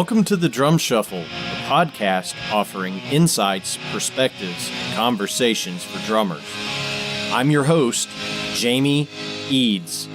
Welcome to the Drum Shuffle, a podcast offering insights, perspectives, and conversations for drummers. I'm your host, Jamie Eads.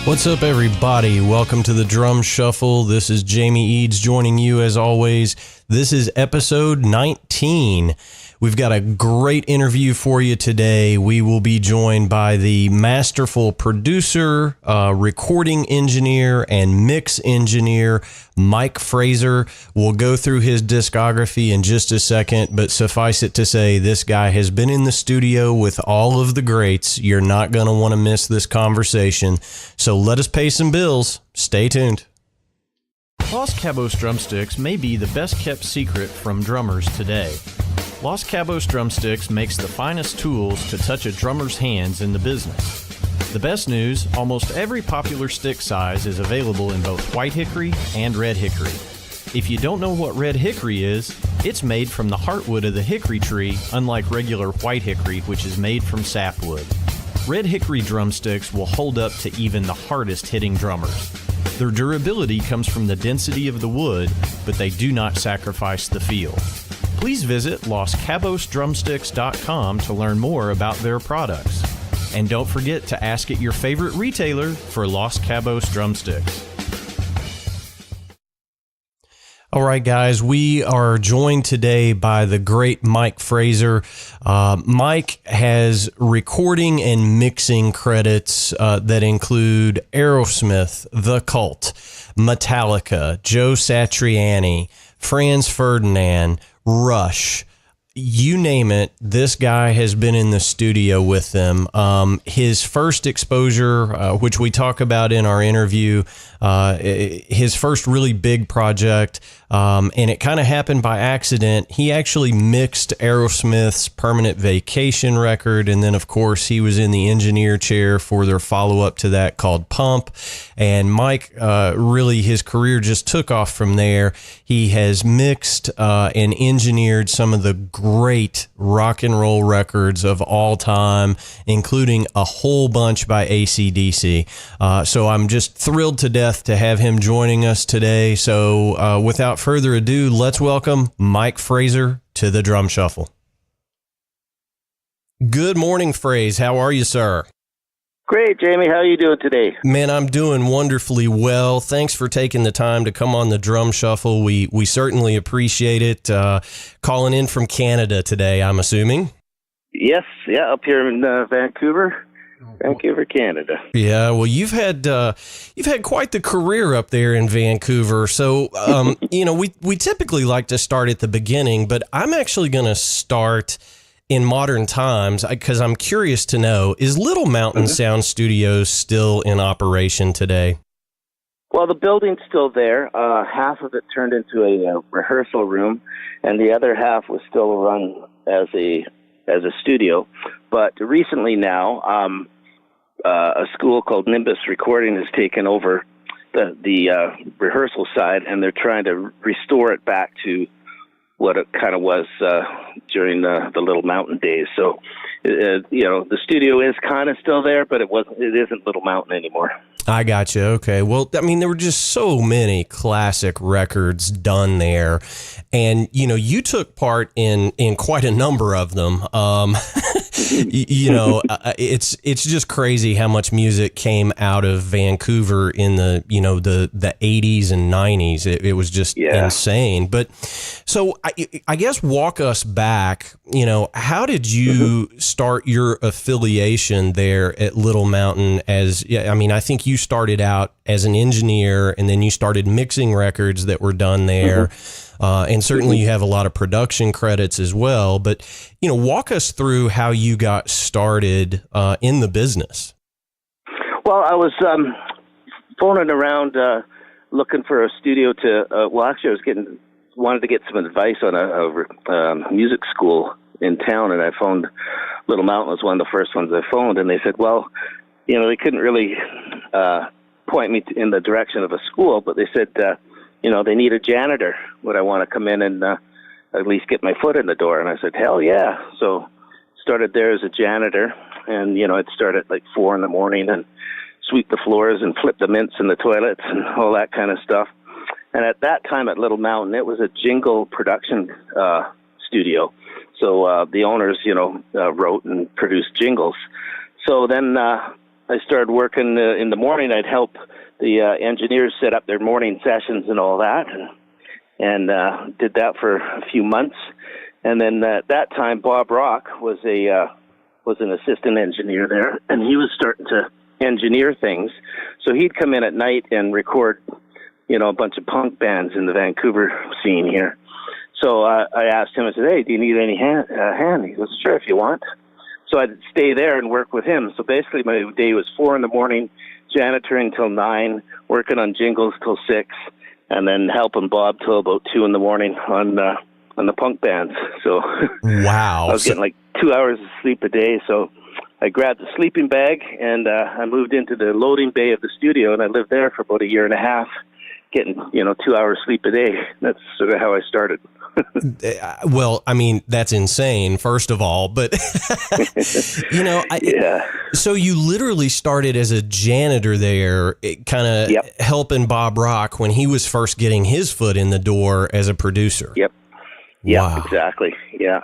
What's up, everybody? Welcome to the Drum Shuffle. This is Jamie Eads joining you as always. This is episode 19. We've got a great interview for you today. We will be joined by the masterful producer, recording engineer, and mix engineer, Mike Fraser. We'll go through his discography in just a second, but suffice it to say, this guy has been in the studio with all of the greats. You're not going to want to miss this conversation. So let us pay some bills. Stay tuned. Los Cabos drumsticks may be the best kept secret from drummers today. Los Cabos Drumsticks makes the finest tools to touch a drummer's hands in the business. The best news, almost every popular stick size is available in both white hickory and red hickory. If you don't know what red hickory is, it's made from the heartwood of the hickory tree, unlike regular white hickory, which is made from sapwood. Red hickory drumsticks will hold up to even the hardest hitting drummers. Their durability comes from the density of the wood, but they do not sacrifice the feel. Please visit LosCabosDrumsticks.com to learn more about their products. And don't forget to ask at your favorite retailer for Los Cabos drumsticks. All right, guys, we are joined today by the great Mike Fraser. Mike has recording and mixing credits that include Aerosmith, The Cult, Metallica, Joe Satriani, Franz Ferdinand, Rush, you name it, this guy has been in the studio with them. His first exposure, which we talk about in our interview, his first really big project, and it kind of happened by accident. He actually mixed Aerosmith's Permanent Vacation record, and then, of course, he was in the engineer chair for their follow-up to that called Pump. And Mike, really, his career just took off from there. He has mixed and engineered some of the great rock and roll records of all time, including a whole bunch by AC/DC. So I'm just thrilled to death to have him joining us today. So without further ado, let's welcome Mike Fraser to the Drum Shuffle. Good morning, Fraser. How are you, sir? Great, Jamie. How are you doing today? Man, I'm doing wonderfully well. Thanks for taking the time to come on the Drum Shuffle. We certainly appreciate it. Calling in from Canada today, I'm assuming. Yes, yeah, up here in Vancouver, Canada. Yeah, well, you've had quite the career up there in Vancouver. So, we typically like to start at the beginning, but I'm actually going to start in modern times, because I'm curious to know, is Little Mountain Sound Studios still in operation today? Well, the building's still there. Half of it turned into a rehearsal room, and the other half was still run as a studio. But recently now, a school called Nimbus Recording has taken over the rehearsal side, and they're trying to restore it back to what it kind of was during the Little Mountain days. So, the studio is kind of still there, but it isn't Little Mountain anymore. I got you. Okay. Well, I mean, there were just so many classic records done there, and you took part in quite a number of them. It's just crazy how much music came out of Vancouver in the 80s and 90s. It was just insane. But so I guess walk us back. How did you start your affiliation there at Little Mountain? I think you started out as an engineer, and then you started mixing records that were done there. And certainly you have a lot of production credits as well. But, walk us through how you got started in the business. Well, I was phoning around looking for a studio to, I wanted to get some advice on a music school in town, and I phoned Little Mountain was one of the first ones I phoned, and they said, well, they couldn't really point me in the direction of a school, but they said, they need a janitor. Would I want to come in and at least get my foot in the door? And I said, hell yeah. So started there as a janitor, and, I'd start at like 4 a.m. and sweep the floors and flip the mints in the toilets and all that kind of stuff. And at that time at Little Mountain, it was a jingle production studio. So the owners, wrote and produced jingles. So then I started working in the morning. I'd help the engineers set up their morning sessions and all that, and did that for a few months. And then at that time, Bob Rock was an assistant engineer there, and he was starting to engineer things. So he'd come in at night and record, a bunch of punk bands in the Vancouver scene here. So I asked him, I said, hey, do you need any hand? He goes, sure, if you want. So I'd stay there and work with him. So basically my day was 4 a.m, janitoring till 9, working on jingles till 6, and then helping Bob till about 2 a.m. on the punk bands. So wow. I was getting like 2 hours of sleep a day. So I grabbed a sleeping bag and I moved into the loading bay of the studio, and I lived there for about a year and a half, getting 2 hours sleep a day. That's sort of how I started. Well, I mean, that's insane, first of all, but yeah. So you literally started as a janitor there, kind of Yep. helping Bob Rock when he was first getting his foot in the door as a producer. Yep. Yeah, wow. exactly. Yeah.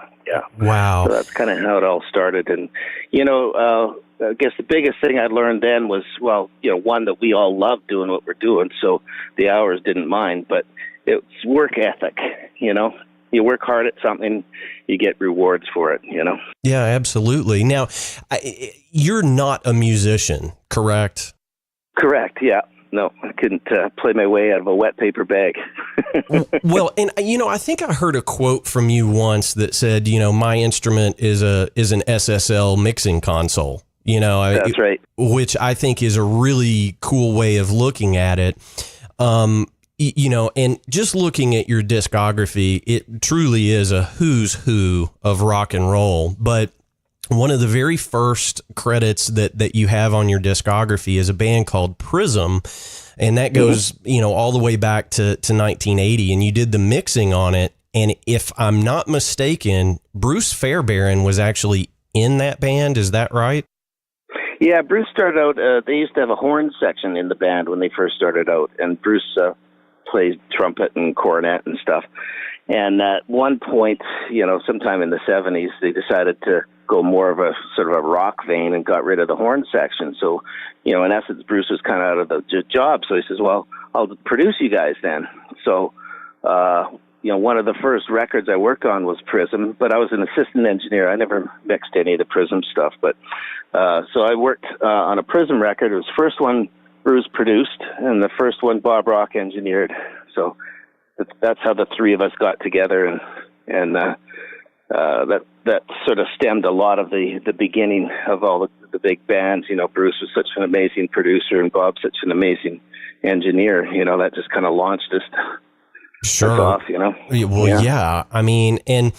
Wow. So that's kind of how it all started. And, I guess the biggest thing I learned then was, one, that we all love doing what we're doing, so the hours didn't mind, but it's work ethic, You work hard at something, you get rewards for it, Yeah, absolutely. Now, you're not a musician, correct? Correct, yeah. No, I couldn't play my way out of a wet paper bag. Well, and I think I heard a quote from you once that said, my instrument is an SSL mixing console. That's right. Which I think is a really cool way of looking at it. And just looking at your discography, it truly is a who's who of rock and roll. But one of the very first credits that you have on your discography is a band called Prism. And that goes, all the way back to 1980. And you did the mixing on it. And if I'm not mistaken, Bruce Fairbairn was actually in that band. Is that right? Yeah, Bruce started out, they used to have a horn section in the band when they first started out. And Bruce plays trumpet and cornet and stuff. And at one point, sometime in the 70s, they decided to go more of a sort of a rock vein and got rid of the horn section. So, in essence, Bruce was kind of out of the job. So he says, well, I'll produce you guys then. So, one of the first records I worked on was Prism, but I was an assistant engineer. I never mixed any of the Prism stuff. But so I worked on a Prism record. It was the first one Bruce produced, and the first one Bob Rock engineered. So that's how the three of us got together, and that sort of stemmed a lot of the beginning of all the big bands. Bruce was such an amazing producer, and Bob such an amazing engineer. That just kind of launched us. Sure. Off, Well, yeah. I mean, and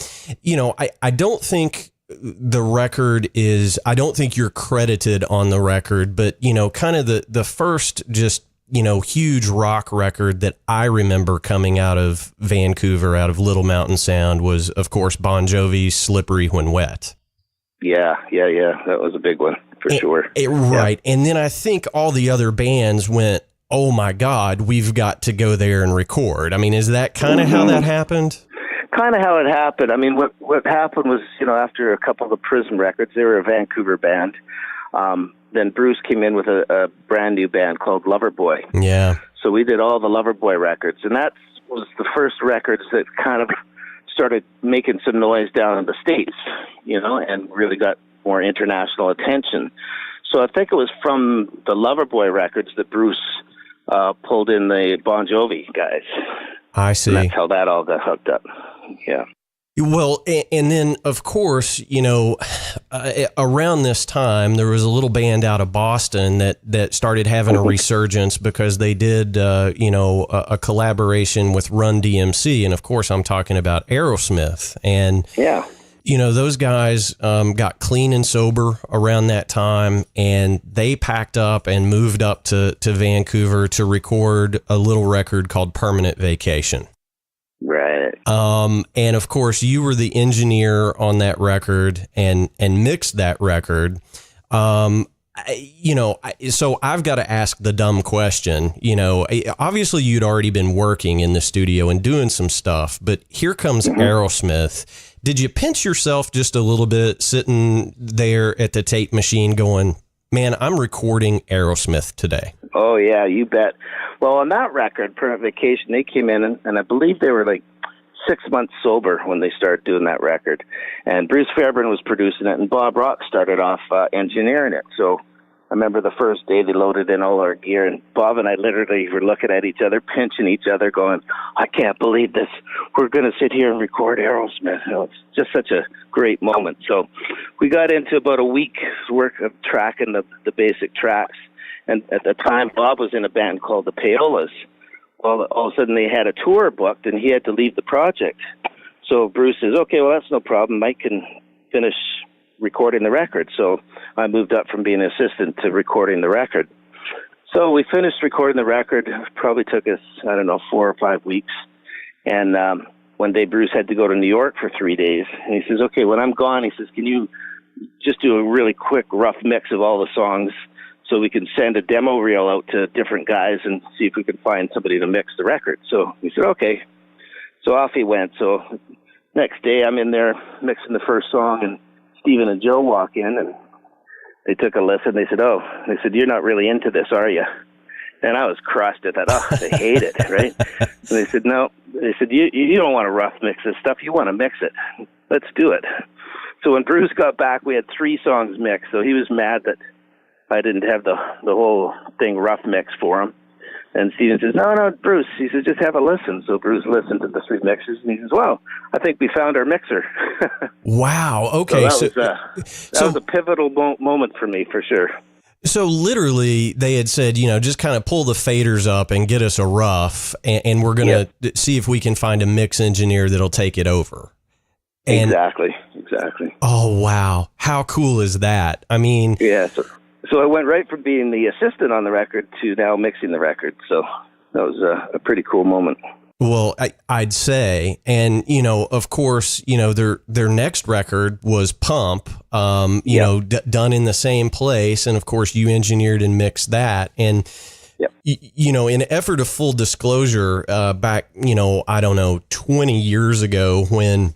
I don't think the record is, I don't think you're credited on the record, but kind of the first just huge rock record that I remember coming out of Vancouver, out of Little Mountain Sound, was of course Bon Jovi's "Slippery When Wet." Yeah, that was a big one for sure. Right. And then I think all the other bands went, oh my God, we've got to go there and record. I mean, is that kind of how that happened? Kind of how it happened. I mean, what happened was, after a couple of the Prism records, they were a Vancouver band. Then Bruce came in with a brand new band called Loverboy. Yeah. So we did all the Loverboy records, and that was the first records that kind of started making some noise down in the States, and really got more international attention. So I think it was from the Loverboy records that Bruce pulled in the Bon Jovi guys. I see. And that's how that all got hooked up. Yeah. Well, and then, of course, around this time, there was a little band out of Boston that started having a resurgence because they did, a collaboration with Run DMC. And, of course, I'm talking about Aerosmith. And yeah. You know, those guys got clean and sober around that time, and they packed up and moved up to Vancouver to record a little record called Permanent Vacation. Right. And of course, you were the engineer on that record and mixed that record. So I've got to ask the dumb question. You know, obviously you'd already been working in the studio and doing some stuff, but here comes Aerosmith. Did you pinch yourself just a little bit sitting there at the tape machine going, man, I'm recording Aerosmith today? Oh, yeah, you bet. Well, on that record, Permanent Vacation, they came in, and I believe they were like 6 months sober when they started doing that record. And Bruce Fairbairn was producing it, and Bob Rock started off engineering it. So I remember the first day they loaded in all our gear, and Bob and I literally were looking at each other, pinching each other, going, I can't believe this. We're going to sit here and record Aerosmith. You know, it's just such a great moment. So we got into about a week's work of tracking the basic tracks. And at the time, Bob was in a band called the Paolas. Well, all of a sudden they had a tour booked, and he had to leave the project. So Bruce says, okay, well, that's no problem. Mike can finish recording the record. So I moved up from being an assistant to recording the record. So we finished recording the record. It probably took us, 4 or 5 weeks. And one day Bruce had to go to New York for 3 days. And he says, okay, when I'm gone, he says, can you just do a really quick rough mix of all the songs so we can send a demo reel out to different guys and see if we can find somebody to mix the record. So we said, okay. So off he went. So next day I'm in there mixing the first song, and Stephen and Joe walk in, and they took a listen. They said, you're not really into this, are you? And I was crushed. I thought, they hate it, right? And they said, no. They said, you don't want to rough mix this stuff. You want to mix it. Let's do it. So when Bruce got back, we had 3 songs mixed. So he was mad that I didn't have the whole thing rough mix for him. And Steven says, no, Bruce. He says, just have a listen. So Bruce listened to the 3 mixes, and he says, well, I think we found our mixer. Wow. Okay. So that was a pivotal moment for me, for sure. So literally they had said, just kind of pull the faders up and get us a rough, and we're going to see if we can find a mix engineer that'll take it over. And, exactly. Oh, wow. How cool is that? I mean, yeah. So I went right from being the assistant on the record to now mixing the record. So that was a pretty cool moment. Well, I'd say, and, of course, their next record was Pump, done in the same place. And of course you engineered and mixed that. And, in an effort of full disclosure, back, 20 years ago when,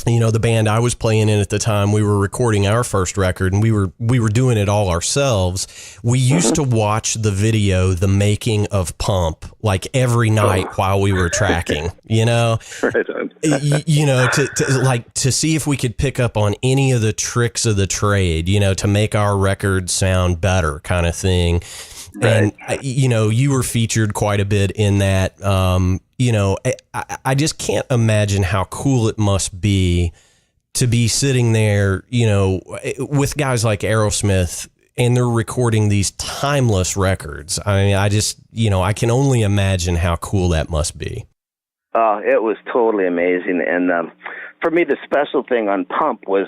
the band I was playing in at the time, we were recording our first record, and we were doing it all ourselves. We used to watch the video, the making of Pump, like every night while we were tracking, right on. to see if we could pick up on any of the tricks of the trade, to make our record sound better, kind of thing. Right. And, you were featured quite a bit in that. I just can't imagine how cool it must be to be sitting there, with guys like Aerosmith, and they're recording these timeless records. I mean, I just, I can only imagine how cool that must be. It was totally amazing. And for me, the special thing on Pump was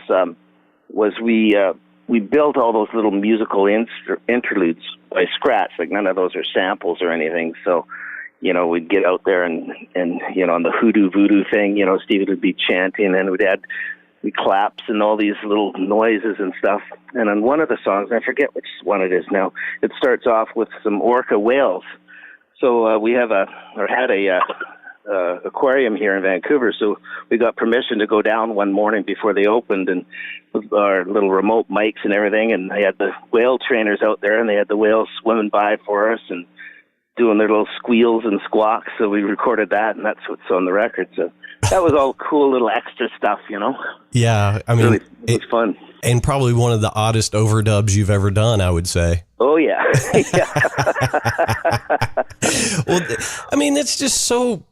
we built all those little musical interludes by scratch. Like, none of those are samples or anything. So, we'd get out there and on the hoodoo voodoo thing, Steve would be chanting, and we'd add claps and all these little noises and stuff. And on one of the songs, I forget which one it is now, it starts off with some orca whales. So we had a aquarium here in Vancouver, so we got permission to go down one morning before they opened, and with our little remote mics and everything, and they had the whale trainers out there, and they had the whales swimming by for us and doing their little squeals and squawks. So we recorded that, and that's what's on the record. So that was all cool little extra stuff, Yeah, I mean, really, it was fun. And probably one of the oddest overdubs you've ever done, I would say. Oh, yeah. Well, I mean, it's just so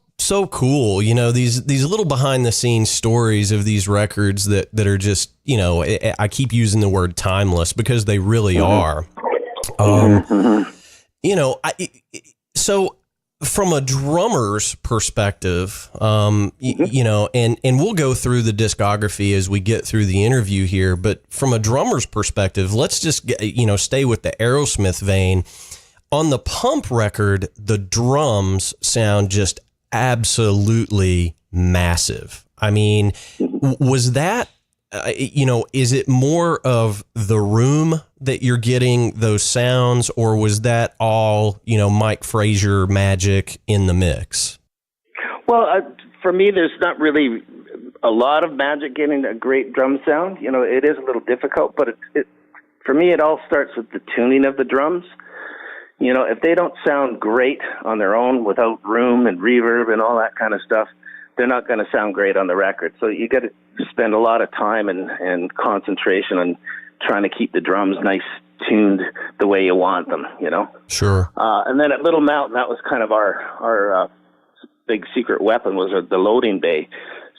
cool, these little behind the scenes stories of these records that are just, I keep using the word timeless because they really are. So from a drummer's perspective, you know, and we'll go through the discography as we get through the interview here, but from a drummer's perspective, let's just stay with the Aerosmith vein. On the Pump record, the drums sound just absolutely massive. I mean, was that, is it more of the room that you're getting those sounds, or was that all, Mike Fraser magic in the mix? Well, for me, there's not really a lot of magic getting a great drum sound. It is a little difficult, but for me, it all starts with the tuning of the drums. If they don't sound great on their own without room and reverb and all that kind of stuff, they're not going to sound great on the record. So you got to spend a lot of time and concentration on trying to keep the drums nice tuned the way you want them, Sure. And then at Little Mountain, that was kind of our big secret weapon, was the loading bay.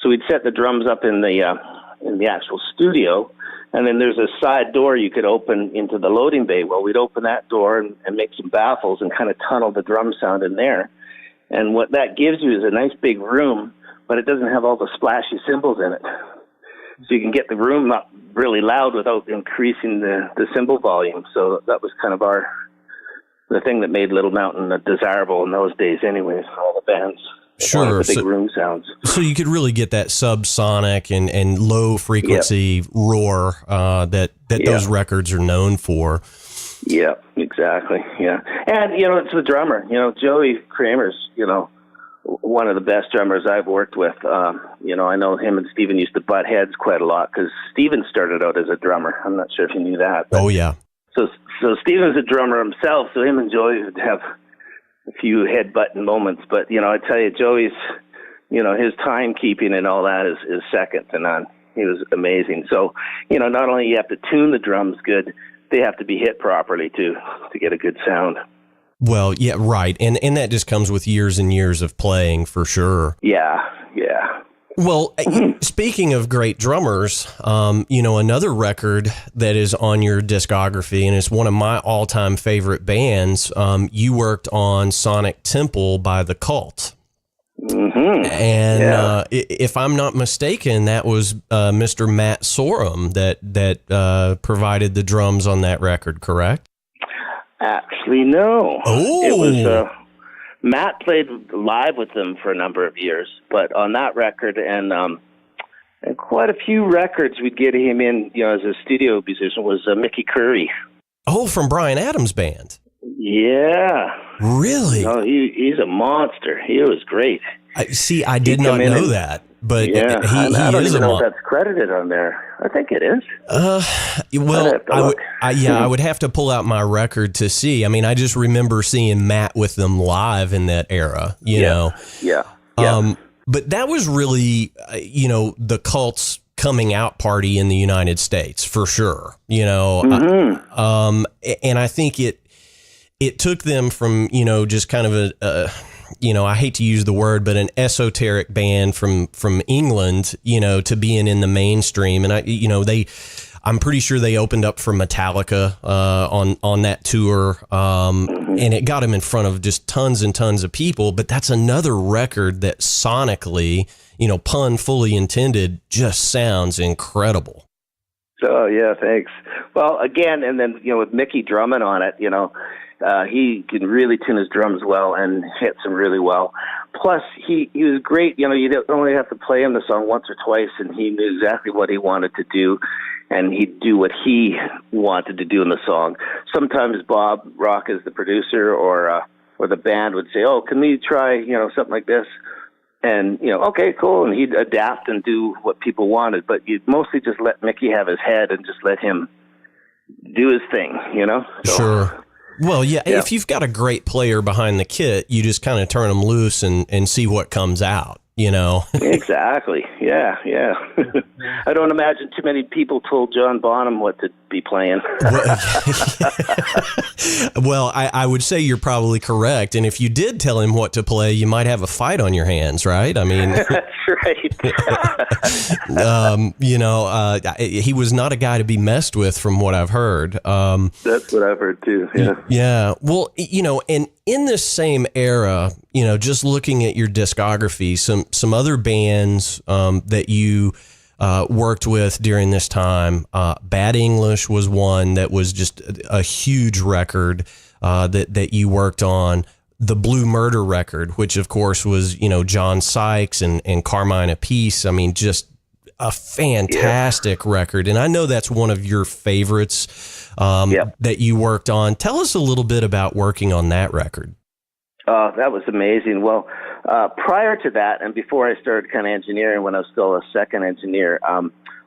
So we'd set the drums up in the actual studio, and then there's a side door you could open into the loading bay. Well, we'd open that door and make some baffles and kind of tunnel the drum sound in there. And what that gives you is a nice big room, but it doesn't have all the splashy cymbals in it. So you can get the room not really loud without increasing the cymbal volume. So that was kind of the thing that made Little Mountain desirable in those days anyways, all the bands. Sure. The big room sounds. So you could really get that subsonic and low frequency roar that those records are known for. Yeah, exactly. Yeah. And, it's the drummer. Joey Kramer's, one of the best drummers I've worked with. I know him and Steven used to butt heads quite a lot because Steven started out as a drummer. I'm not sure if you knew that. Oh, yeah. So Steven's a drummer himself, so him and Joey would have a few head-butting moments. But, I tell you, Joey's, his timekeeping and all that is second to none. He was amazing. So, not only you have to tune the drums good, they have to be hit properly, too, to get a good sound. Well, yeah, right. And that just comes with years and years of playing, for sure. Yeah. Well, speaking of great drummers, another record that is on your discography, and it's one of my all-time favorite bands, you worked on Sonic Temple by The Cult. Mm-hmm. And if I'm not mistaken, that was Mr. Matt Sorum that provided the drums on that record, correct? Actually, no. Oh. It was Matt played live with them for a number of years, but on that record and quite a few records we'd get him in, as a studio musician, was Mickey Curry. Oh, from Bryan Adams' band. Yeah. Really? He's a monster. He was great. I did not know that, but yeah, I don't even know if that's credited on there. I think it is. Well, I would have to pull out my record to see. I mean, I just remember seeing Matt with them live in that era, you know. Yeah. But that was really, the Cult's coming out party in the United States, for sure, Mm-hmm. And I think it took them from, just kind of I hate to use the word, but an esoteric band from England, to being in the mainstream. And I'm pretty sure they opened up for Metallica on that tour, and it got them in front of just tons and tons of people. But that's another record that sonically, pun fully intended, just sounds incredible. Oh yeah, thanks. Well, again, and then with Mickey drumming on it, he can really tune his drums well and hits them really well. Plus, he was great. You don't only have to play him the song once or twice, and he knew exactly what he wanted to do, and he'd do what he wanted to do in the song. Sometimes Bob Rock, as the producer, or the band would say, "Oh, can we try something like this?" And okay, cool, and he'd adapt and do what people wanted. But you'd mostly just let Mickey have his head and just let him do his thing. So, sure. Well, yeah, if you've got a great player behind the kit, you just kind of turn them loose and see what comes out, Exactly. Yeah. I don't imagine too many people told John Bonham what to be playing. Well, I would say you're probably correct. And if you did tell him what to play, you might have a fight on your hands, right? I mean, that's right. He was not a guy to be messed with, from what I've heard. That's what I've heard too. Yeah. Yeah. Well, and in this same era, just looking at your discography, some other bands that you worked with during this time, Bad English was one that was just a huge record that you worked on. The Blue Murder record, which of course was, John Sykes and Carmine Appice. I mean, just a fantastic record. And I know that's one of your favorites that you worked on. Tell us a little bit about working on that record. That was amazing. Well, prior to that, and before I started kind of engineering, when I was still a second engineer,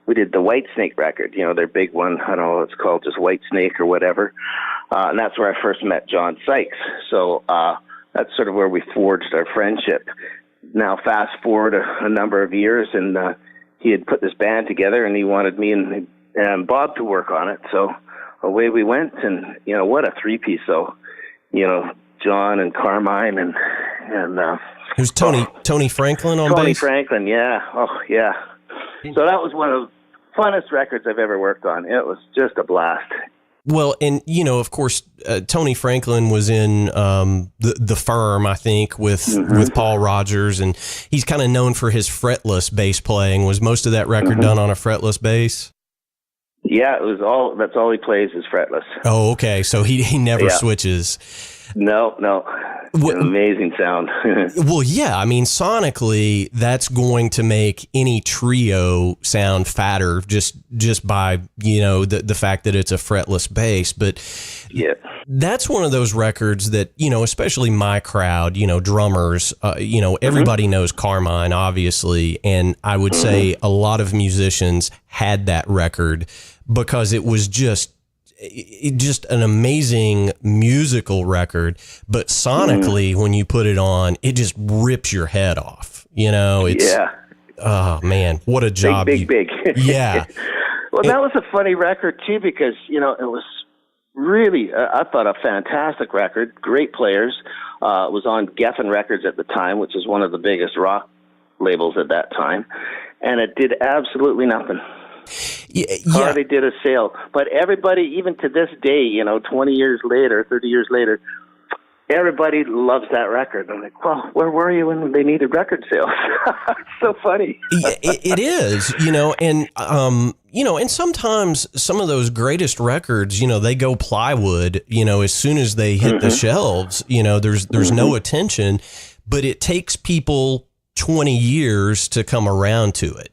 we did the Whitesnake record, their big one. I don't know, it's called just Whitesnake or whatever. And that's where I first met John Sykes. So that's sort of where we forged our friendship. Now, fast forward a number of years, and he had put this band together, and he wanted me and Bob to work on it. So away we went, and, what a three-piece, though. John and Carmine and who's Tony Franklin on bass? Tony Franklin, yeah. Oh, yeah. So that was one of the funnest records I've ever worked on. It was just a blast. Well, and, of course, Tony Franklin was in the Firm, I think, with Paul Rogers, and he's kind of known for his fretless bass playing. Was most of that record done on a fretless bass? Yeah, it was that's all he plays is fretless. Oh, okay. So he never switches. No. An amazing sound. Well, yeah. I mean, sonically, that's going to make any trio sound fatter just by, the fact that it's a fretless bass. But that's one of those records that, especially my crowd, drummers, everybody knows Carmine, obviously. And I would say a lot of musicians had that record because it was just an amazing musical record, but sonically, when you put it on, it just rips your head off. Oh man, what a job! Big. Yeah. Well, that was a funny record too, because it was really, I thought, a fantastic record. Great players. It was on Geffen Records at the time, which is one of the biggest rock labels at that time, and it did absolutely nothing. Hardly did a sale. But everybody, even to this day, 20 years later, 30 years later, everybody loves that record. I'm like, well, where were you when they needed record sales? It's so funny. It is, and, and sometimes some of those greatest records, they go plywood, as soon as they hit the shelves, there's no attention, but it takes people 20 years to come around to it.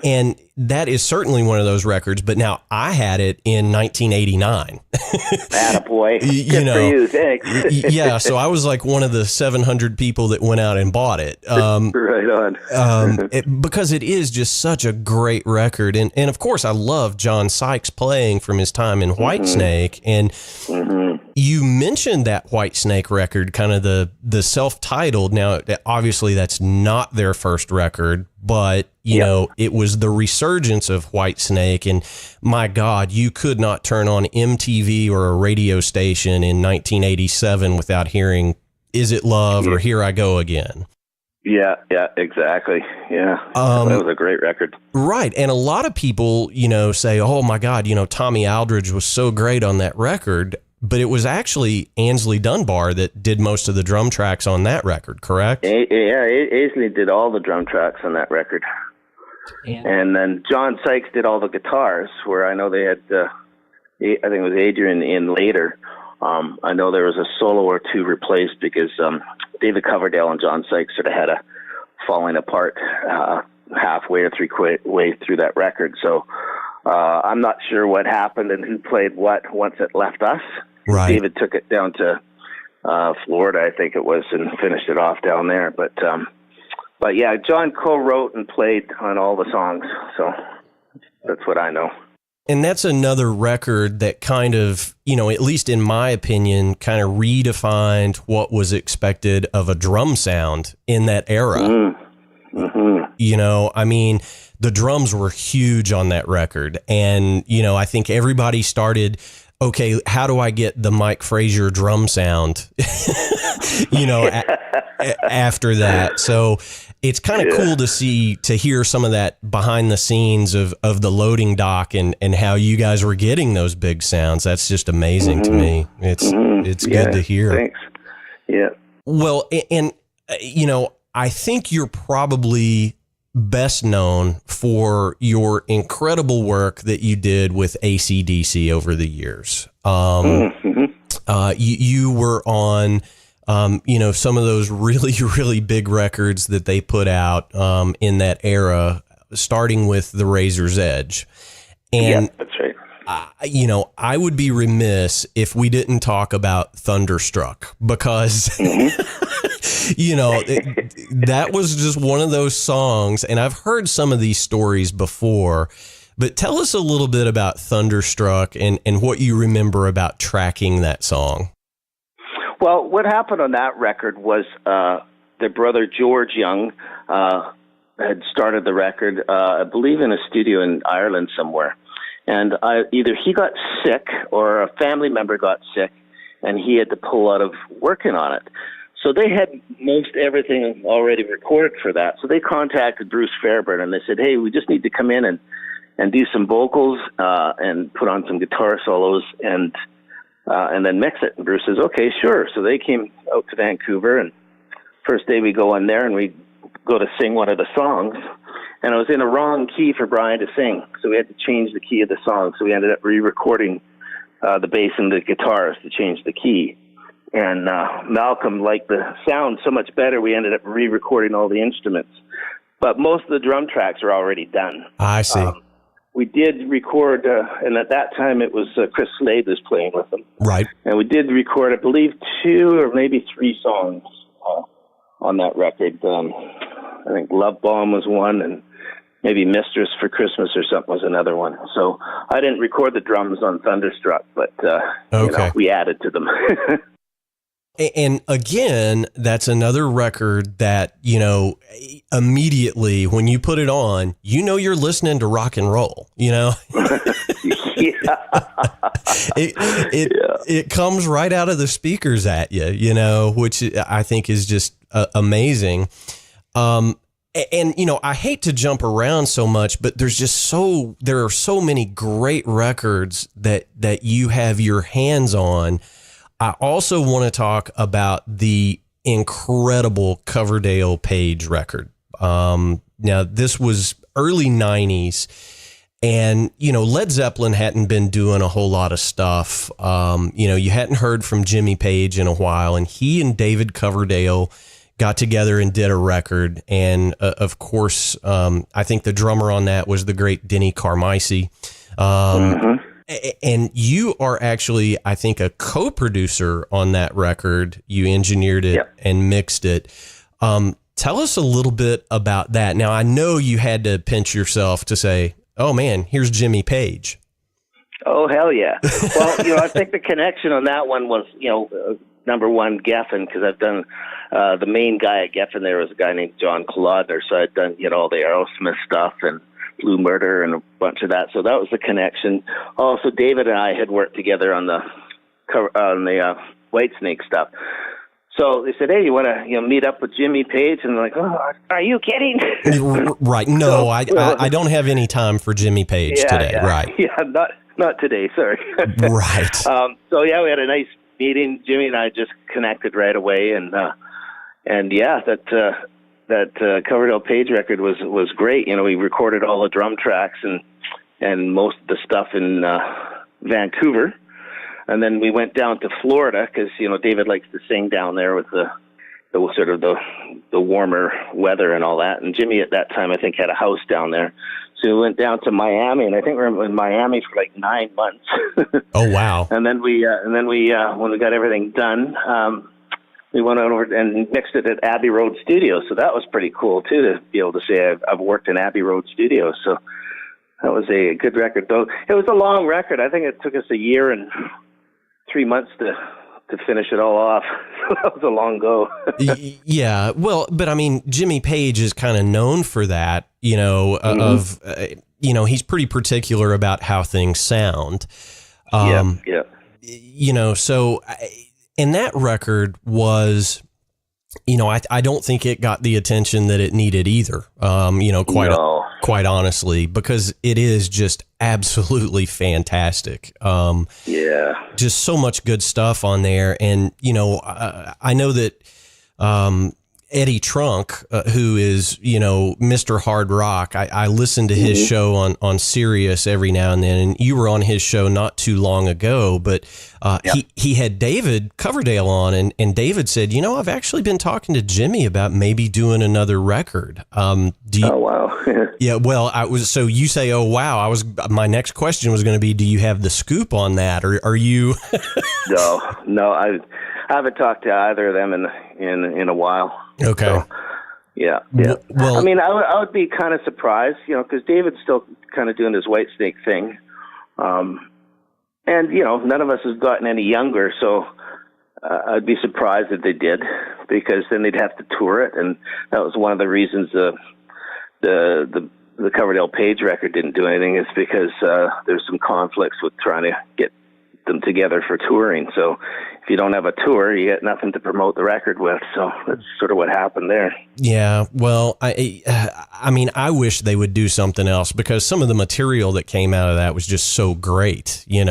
And that is certainly one of those records, but now I had it in 1989. Attaboy. Good for you, thanks. Yeah, so I was like one of the 700 people that went out and bought it. Right on. Because it is just such a great record. And of course, I love John Sykes playing from his time in Whitesnake. And you mentioned that Whitesnake record, kind of the self-titled. Now, obviously, that's not their first record, but it was the resurgence of Whitesnake, and my God, you could not turn on MTV or a radio station in 1987 without hearing "Is It Love" or "Here I Go Again." Yeah, exactly. Yeah, that was a great record. Right, and a lot of people, say, "Oh my God, Tommy Aldridge was so great on that record." But it was actually Ainsley Dunbar that did most of the drum tracks on that record, correct? Ainsley did all the drum tracks on that record. And then John Sykes did all the guitars, where I know they had, I think it was Adrian in later. I know there was a solo or two replaced because David Coverdale and John Sykes sort of had a falling apart halfway or three-way through that record. So I'm not sure what happened and who played what once it left us. Right. David took it down to Florida, I think it was, and finished it off down there. But yeah, John co-wrote and played on all the songs, so that's what I know. And that's another record that kind of, at least in my opinion, kind of redefined what was expected of a drum sound in that era. I mean, the drums were huge on that record. And, I think everybody started, okay, how do I get the Mike Fraser drum sound? after that. So it's kind of cool to hear some of that behind the scenes of the loading dock and how you guys were getting those big sounds. That's just amazing to me. It's good to hear. Thanks. Yeah. Well, and I think you're probably best known for your incredible work that you did with AC/DC over the years. You were on, some of those really, really big records that they put out in that era, starting with the Razor's Edge. And that's right. I would be remiss if we didn't talk about Thunderstruck, because, that was just one of those songs. And I've heard some of these stories before, but tell us a little bit about Thunderstruck and what you remember about tracking that song. Well, what happened on that record was their brother George Young had started the record, I believe, in a studio in Ireland somewhere. And either he got sick or a family member got sick, and he had to pull out of working on it. So they had most everything already recorded for that. So they contacted Bruce Fairbairn, and they said, hey, we just need to come in and do some vocals and put on some guitar solos and then mix it. And Bruce says, okay, sure. So they came out to Vancouver, and first day we go in there and we go to sing one of the songs. And it was in a wrong key for Brian to sing, so we had to change the key of the song. So we ended up re-recording the bass and the guitars to change the key. And Malcolm liked the sound so much better, we ended up re-recording all the instruments. But most of the drum tracks are already done. I see. We did record, and at that time it was Chris Slade was playing with them. Right. And we did record, I believe, 2 or maybe 3 songs on that record. I think Love Bomb was one, and maybe Mistress for Christmas or something was another one. So I didn't record the drums on Thunderstruck, but we added to them. And again, that's another record that, immediately when you put it on, you're listening to rock and roll, It comes right out of the speakers at you, which I think is just amazing. And, I hate to jump around so much, but there are so many great records that you have your hands on. I also want to talk about the incredible Coverdale Page record. Now, this was early 90s, and, Led Zeppelin hadn't been doing a whole lot of stuff. You hadn't heard from Jimmy Page in a while, and he and David Coverdale got together and did a record. And of course, I think the drummer on that was the great Denny Carmicey. And you are actually, I think, a co-producer on that record. You engineered it and mixed it. Tell us a little bit about that. Now, I know you had to pinch yourself to say, oh man, here's Jimmy Page. Oh, hell yeah. Well, I think the connection on that one was, number one, Geffen, because I've done the main guy at Geffen there was a guy named John Kolodner, so I'd done all the Aerosmith stuff and Blue Murder and a bunch of that, so that was the connection. Also, David and I had worked together on the Whitesnake stuff. So they said, hey, you want to meet up with Jimmy Page? And I'm like, oh, are you kidding? Right. No, I don't have any time for Jimmy Page today. Yeah. Right. Yeah, not today, sorry. Right. So we had a nice meeting. Jimmy and I just connected right away, and that Coverdale Page record was great. We recorded all the drum tracks and most of the stuff in Vancouver, and then we went down to Florida because David likes to sing down there with the sort of the warmer weather and all that. And Jimmy at that time I think had a house down there, so we went down to Miami, and I think we were in Miami for like 9 months. Oh wow! And then we when we got everything done. We went over and mixed it at Abbey Road Studios, so that was pretty cool too, to be able to say I've worked in Abbey Road Studios. So that was a good record, though. It was a long record. I think it took us 1 year and 3 months to finish it all off. That was a long go. Yeah, well, but I mean, Jimmy Page is kind of known for that. He's pretty particular about how things sound. Yeah. So. And that record was I don't think it got the attention that it needed either. Quite honestly, because it is just absolutely fantastic. Just so much good stuff on there. And, I know that, Eddie Trunk, who is, Mr. Hard Rock. I listen to his show on Sirius every now and then, and you were on his show not too long ago, but he had David Coverdale on, and David said, I've actually been talking to Jimmy about maybe doing another record. Oh, wow. Yeah, well, so you say, oh, wow. My next question was going to be, do you have the scoop on that? Or are you? No, I haven't talked to either of them in a while. Okay. So, yeah. Well, I mean, I would be kind of surprised, because David's still kind of doing his Whitesnake thing. And, none of us has gotten any younger, so I'd be surprised if they did, because then they'd have to tour it. And that was one of the reasons the Coverdale Page record didn't do anything, is because there's some conflicts with trying to get them together for touring. So if you don't have a tour, you get nothing to promote the record with. So that's sort of what happened there. Yeah, well, I mean, I wish they would do something else, because some of the material that came out of that was just so great, And,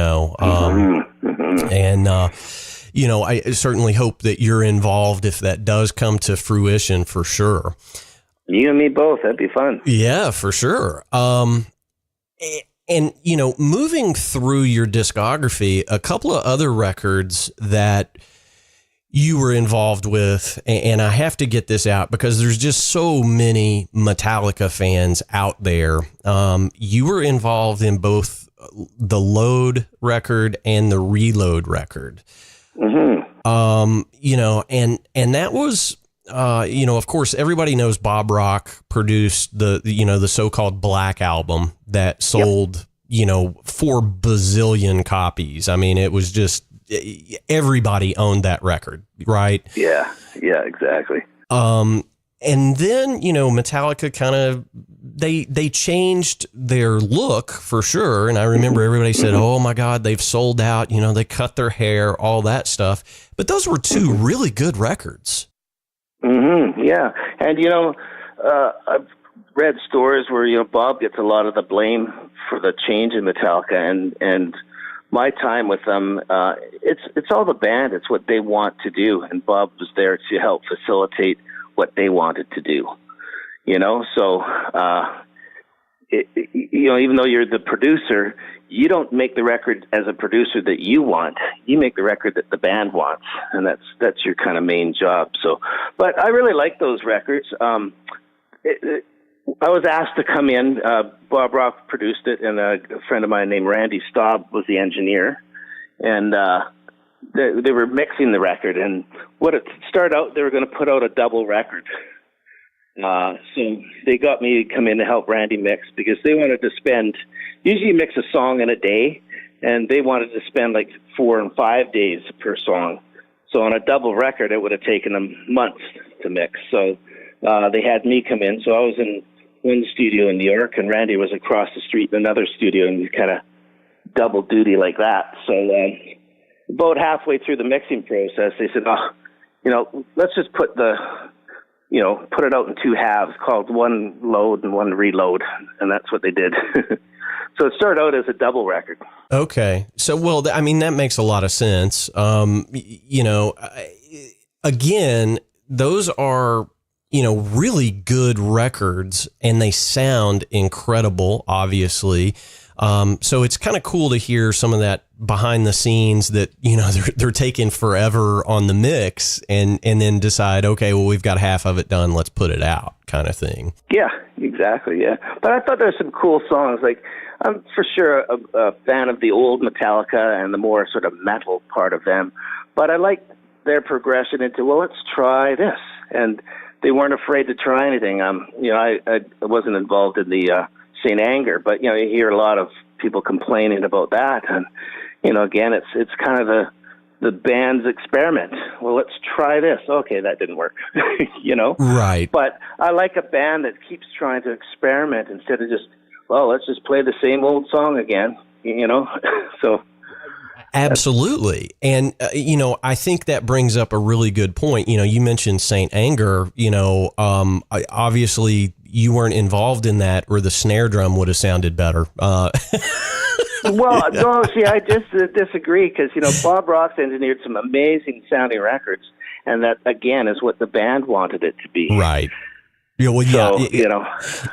I certainly hope that you're involved if that does come to fruition, for sure. You and me both. That'd be fun. Yeah, for sure. And, moving through your discography, a couple of other records that you were involved with, and I have to get this out because there's just so many Metallica fans out there. You were involved in both the Load record and the Reload record. And that was, of course, everybody knows Bob Rock produced the so-called Black Album that sold, 4 bazillion copies. I mean, it was just, everybody owned that record, right? Yeah, exactly. And then, Metallica kind of, they changed their look for sure. And I remember everybody said, oh my God, they've sold out, they cut their hair, all that stuff. But those were 2 really good records. Yeah. And, I've read stories where, Bob gets a lot of the blame for the change in Metallica, and my time with them, it's all the band. It's what they want to do. And Bob was there to help facilitate what they wanted to do, So, even though you're the producer, you don't make the record as a producer that you want. You make the record that the band wants, and that's your kind of main job. So, but I really like those records. I was asked to come in. Bob Rock produced it, and a friend of mine named Randy Staub was the engineer. And they were mixing the record. And what it started out, they were going to put out a double record. So they got me to come in to help Randy mix, because they wanted to usually mix a song in a day, and they wanted to spend like 4 and 5 days per song. So on a double record, it would have taken them months to mix. So they had me come in. So I was in one studio in New York, and Randy was across the street in another studio, and we kind of double duty like that. So about halfway through the mixing process, they said, let's just put it out in 2 halves, called one load and one reload. And that's what they did. So it started out as a double record. Okay. So, well, I mean, that makes a lot of sense. Again, those are, really good records, and they sound incredible, obviously. So it's kind of cool to hear some of that behind the scenes that, they're taking forever on the mix and then decide, okay, well, we've got half of it done. Let's put it out, kind of thing. Yeah, exactly. Yeah. But I thought there's some cool songs. Like, I'm for sure a fan of the old Metallica and the more sort of metal part of them. But I like their progression into, well, let's try this. And they weren't afraid to try anything. I wasn't involved in the St. Anger, but you hear a lot of people complaining about that, and again, it's kind of the band's experiment. Well, let's try this. Okay, that didn't work, Right. But I like a band that keeps trying to experiment instead of just, well, let's just play the same old song again, So Absolutely. And, I think that brings up a really good point. You mentioned Saint Anger, obviously you weren't involved in that, or the snare drum would have sounded better. Well, no, see, I just disagree because, Bob Ross engineered some amazing sounding records, and that, again, is what the band wanted it to be. Right. Yeah, well, so,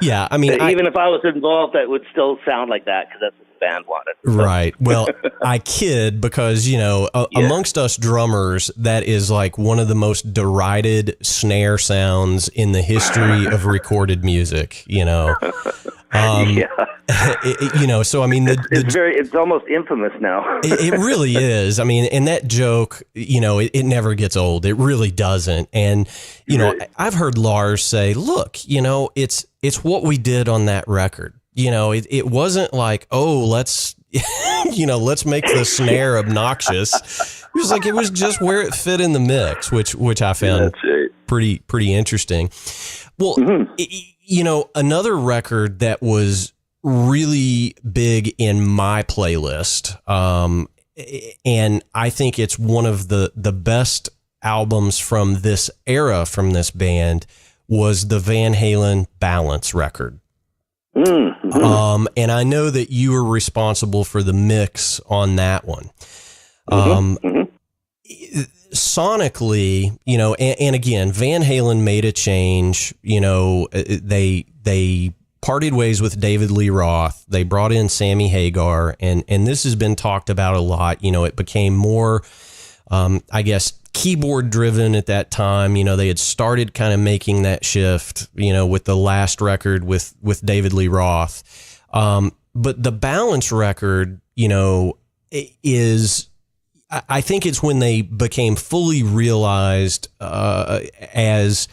yeah, I mean, even if I was involved, that would still sound like that because that's what the band wanted. So. Right. Well, I kid because, amongst us drummers, that is like one of the most derided snare sounds in the history of recorded music, so I mean, it's almost infamous now. It really is. I mean, and that joke, it never gets old. It really doesn't. And right. I've heard Lars say, "Look, it's what we did on that record. It wasn't like, oh, let's make the snare obnoxious. It was like it was just where it fit in the mix, which I found pretty interesting. Well, another record that was really big in my playlist, and I think it's one of the best albums from this era from this band, was the Van Halen Balance record. Mm-hmm. And I know that you were responsible for the mix on that one. Sonically, and again, Van Halen made a change. They parted ways with David Lee Roth. They brought in Sammy Hagar, and this has been talked about a lot. It became more, I guess, keyboard driven at that time. They had started kind of making that shift, with the last record with David Lee Roth. But the Balance record, is, I think it's when they became fully realized as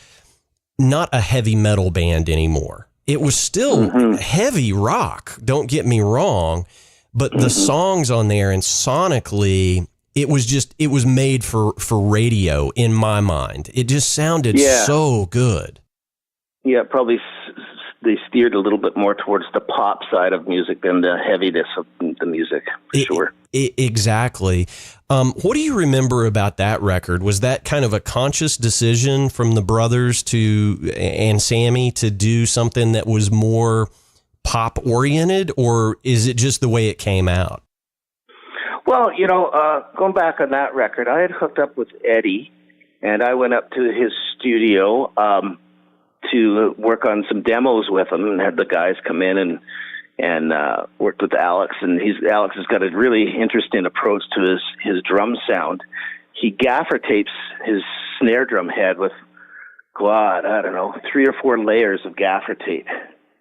not a heavy metal band anymore. It was still heavy rock, don't get me wrong, but the songs on there and sonically, it was made for radio in my mind. It just sounded so good. Yeah, probably they steered a little bit more towards the pop side of music than the heaviness of the music, for sure. Exactly. What do you remember about that record? Was that kind of a conscious decision from the brothers and Sammy to do something that was more pop oriented, or is it just the way it came out? Well, going back on that record, I had hooked up with Eddie, and I went up to his studio to work on some demos with him, and had the guys come in and worked with Alex. And Alex has got a really interesting approach to his drum sound. He gaffer tapes his snare drum head with, I don't know, 3 or 4 layers of gaffer tape.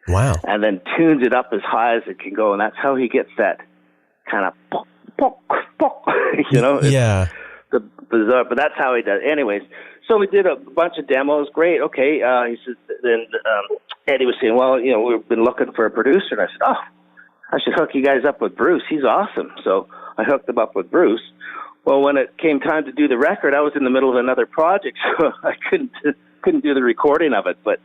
Wow. And then tunes it up as high as it can go, and that's how he gets that kind of pop, pop, pop, Yeah. The bizarre, but that's how he does it. Anyways, so we did a bunch of demos. Great, okay. He says, then Eddie was saying, well, we've been looking for a producer. And I said, I should hook you guys up with Bruce. He's awesome. So I hooked them up with Bruce. Well, when it came time to do the record, I was in the middle of another project, so I couldn't do the recording of it. But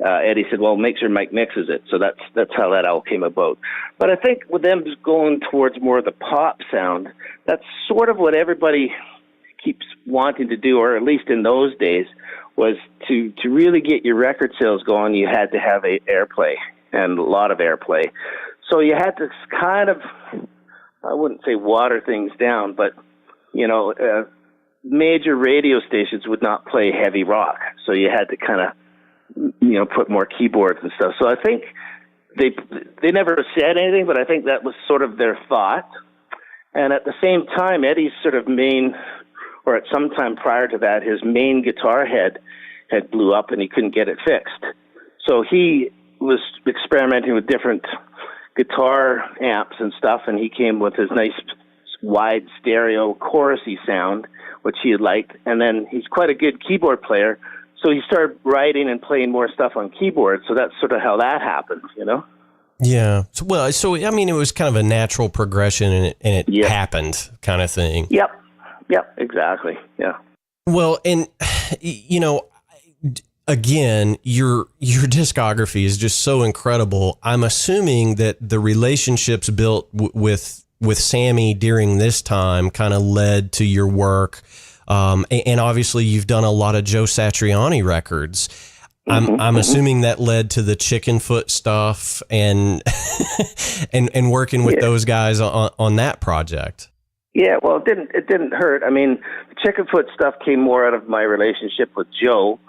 Eddie said, well, make sure Mike mixes it. So that's how that all came about. But I think with them going towards more of the pop sound, that's sort of what everybody keeps wanting to do, or at least in those days, was to really get your record sales going, you had to have airplay, and a lot of airplay. So you had to kind of, I wouldn't say water things down, but, major radio stations would not play heavy rock. So you had to kind of, put more keyboards and stuff. So I think they never said anything, but I think that was sort of their thought. And at the same time, Eddie's sort of main, or at some time prior to that, his main guitar head had blew up and he couldn't get it fixed. So he was experimenting with different guitar amps and stuff, and he came with his nice wide stereo chorusy sound, which he had liked. And then he's quite a good keyboard player, so he started writing and playing more stuff on keyboard. So that's sort of how that happened, Yeah. So I mean, it was kind of a natural progression, and it happened, kind of thing. Yep, exactly. Yeah. Well, and again, your discography is just so incredible. I'm assuming that the relationships built with with Sammy during this time kind of led to your work. And obviously you've done a lot of Joe Satriani records. I'm assuming that led to the Chicken Foot stuff and and working with those guys on that project. Yeah, well, it didn't hurt. I mean, the Chicken Foot stuff came more out of my relationship with Joe.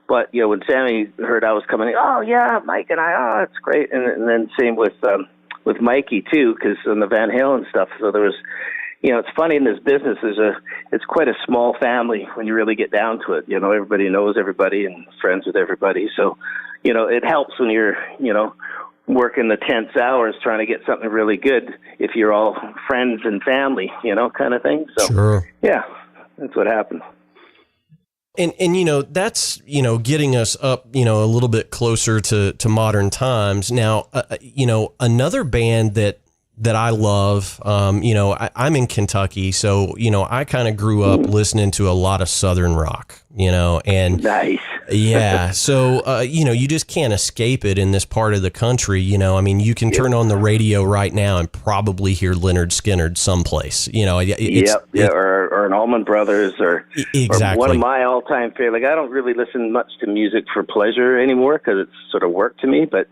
But, you know, when Sammy heard I was coming, oh, yeah, Mike and I, oh, that's great. And then same with Mikey, too, because on the Van Halen stuff. So there was, you know, it's funny in this business, it's quite a small family when you really get down to it. You know, everybody knows everybody and friends with everybody. So, you know, it helps when you're, you know, working the tense hours trying to get something really good if you're all friends and family, you know, kind of thing. So, sure. Yeah, that's what happened. And you know, that's, you know, getting us up, you know, a little bit closer to modern times. Now, you know, another band that I love, you know, I'm in Kentucky, so, you know, I kind of grew up listening to a lot of Southern rock, you know, and nice. Yeah. So, you know, you just can't escape it in this part of the country. You know, I mean, you can turn on the radio right now and probably hear Leonard Skinner someplace, you know. Or an Allman Brothers or one of my all-time favorite. Like, I don't really listen much to music for pleasure anymore because it's sort of work to me, but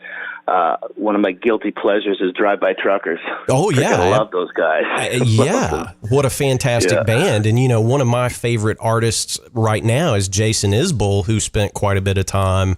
one of my guilty pleasures is Drive-By Truckers. Oh, yeah. I love those guys. Yeah. What a fantastic band. And, you know, one of my favorite artists right now is Jason Isbell, who spent quite a bit of time,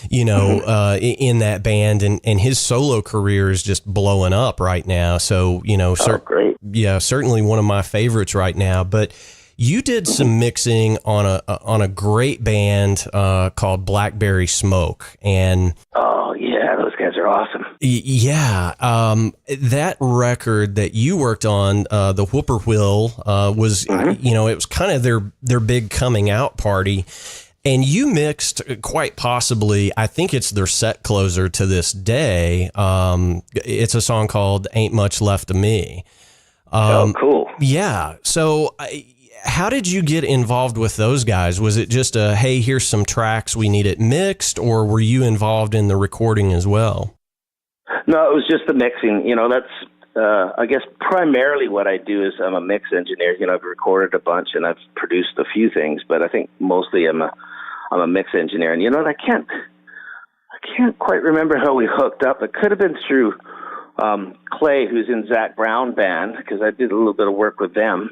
you know, in that band, and his solo career is just blowing up right now. So, you know, great. Yeah, certainly one of my favorites right now. But you did some mixing on a great band called Blackberry Smoke, and oh yeah, those guys are awesome. Yeah, that record that you worked on, the Whippoorwill, was you know, it was kind of their big coming out party. And you mixed, quite possibly, I think it's their set closer to this day. It's a song called Ain't Much Left of Me. Oh, cool. Yeah. So how did you get involved with those guys? Was it just hey, here's some tracks, we need it mixed, or were you involved in the recording as well? No, it was just the mixing. You know, that's, I guess primarily what I do is I'm a mix engineer. You know, I've recorded a bunch and I've produced a few things, but I think mostly I'm a mix engineer. And, you know, I can't quite remember how we hooked up. It could have been through Clay, who's in Zach Brown band, because I did a little bit of work with them.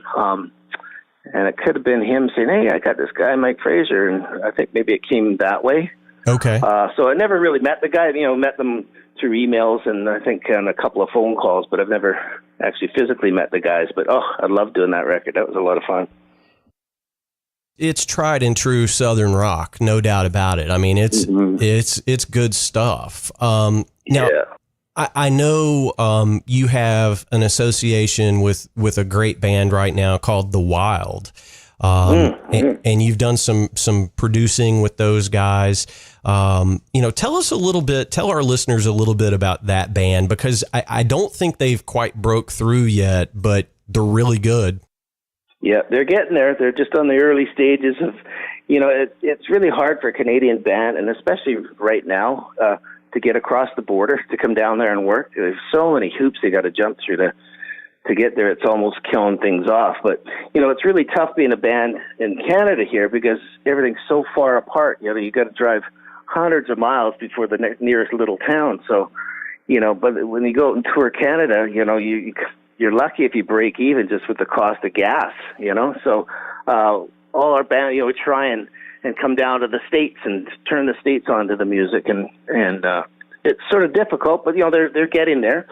And it could have been him saying, hey, I got this guy, Mike Fraser, and I think maybe it came that way. Okay. So I never really met the guy, you know, met them through emails and I think on a couple of phone calls, but I've never actually physically met the guys. But, I love doing that record. That was a lot of fun. It's tried and true Southern rock, no doubt about it. I mean, it's good stuff. Now, yeah. I know you have an association with a great band right now called The Wild, and you've done some producing with those guys. You know, tell our listeners a little bit about that band, because I don't think they've quite broke through yet, but they're really good. Yeah, they're getting there. They're just on the early stages of, you know, it's really hard for a Canadian band, and especially right now, to get across the border to come down there and work. There's so many hoops they got to jump through to get there. It's almost killing things off. But, you know, it's really tough being a band in Canada here because everything's so far apart. You know, you got to drive hundreds of miles before the nearest little town. So, you know, but when you go and tour Canada, you know, you're lucky if you break even just with the cost of gas, you know. So all our band, you know, we try and come down to the States and turn the States onto the music, and it's sort of difficult, but, you know, they're getting there.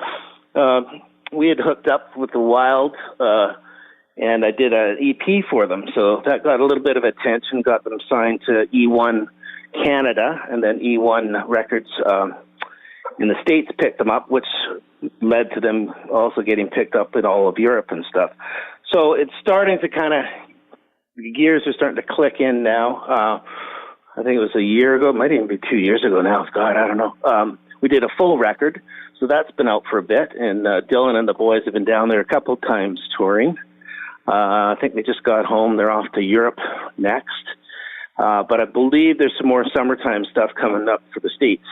We had hooked up with the Wild, and I did an EP for them, so that got a little bit of attention, got them signed to E1 Canada, and then E1 Records in the States picked them up, which led to them also getting picked up in all of Europe and stuff. So it's starting to kind of, gears are starting to click in now. I think it was a year ago, it might even be 2 years ago now. God, I don't know. We did a full record, so that's been out for a bit, and Dylan and the boys have been down there a couple of times touring. I think they just got home. They're off to Europe next. But I believe there's some more summertime stuff coming up for the States,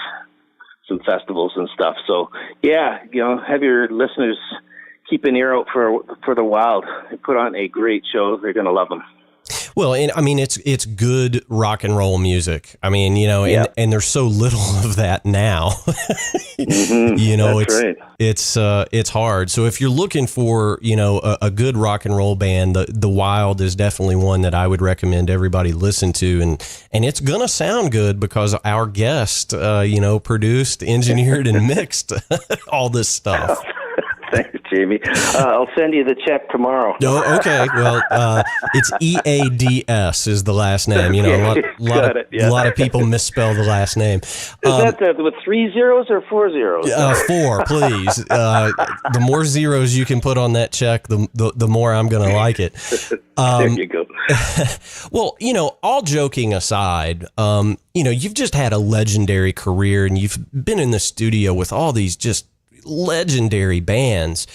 some festivals and stuff. So, yeah, you know, have your listeners keep an ear out for the Wild. They put on a great show. They're going to love them. Well, and I mean, it's good rock and roll music. I mean, and there's so little of that now. It's hard. So if you're looking for, a good rock and roll band, the Wild is definitely one that I would recommend everybody listen to. And it's going to sound good because our guest, produced, engineered, and mixed all this stuff. Thanks, Jamie. I'll send you the check tomorrow. Oh, okay. Well, it's EADS is the last name. A lot of people misspell the last name. Is that with 3 zeros or 4 zeros? 4, please. The more zeros you can put on that check, the more I'm going to like it. There you go. Well, all joking aside, you've just had a legendary career, and you've been in the studio with all these just legendary bands.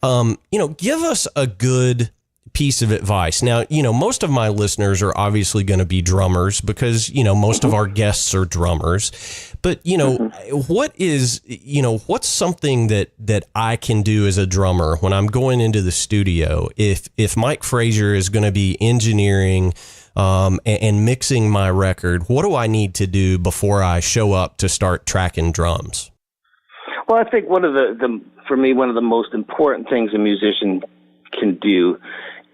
Give us a good piece of advice. Now, most of my listeners are obviously going to be drummers because, most of our guests are drummers. But, what's something that I can do as a drummer when I'm going into the studio? If Mike Fraser is going to be engineering and mixing my record, what do I need to do before I show up to start tracking drums? Well, I think one of the most important things a musician can do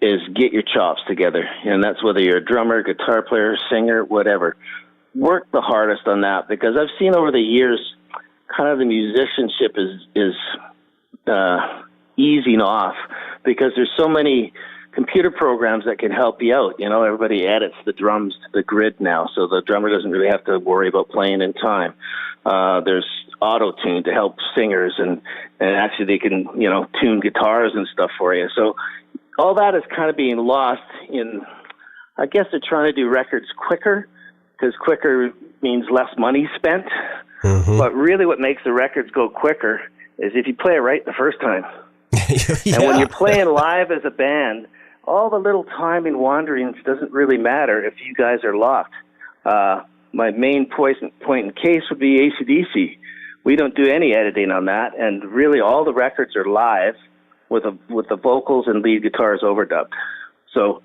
is get your chops together. And that's whether you're a drummer, guitar player, singer, whatever. Work the hardest on that, because I've seen over the years kind of the musicianship is easing off because there's so many computer programs that can help you out. Everybody edits the drums to the grid now, so the drummer doesn't really have to worry about playing in time. There's auto-tune to help singers, and actually they can, tune guitars and stuff for you. So all that is kind of being lost in, I guess they're trying to do records quicker, because quicker means less money spent. Mm-hmm. But really what makes the records go quicker is if you play it right the first time. Yeah. And when you're playing live as a band, all the little timing wanderings doesn't really matter if you guys are locked. My main point in case would be AC/DC. We don't do any editing on that, and really all the records are live with the vocals and lead guitars overdubbed. So,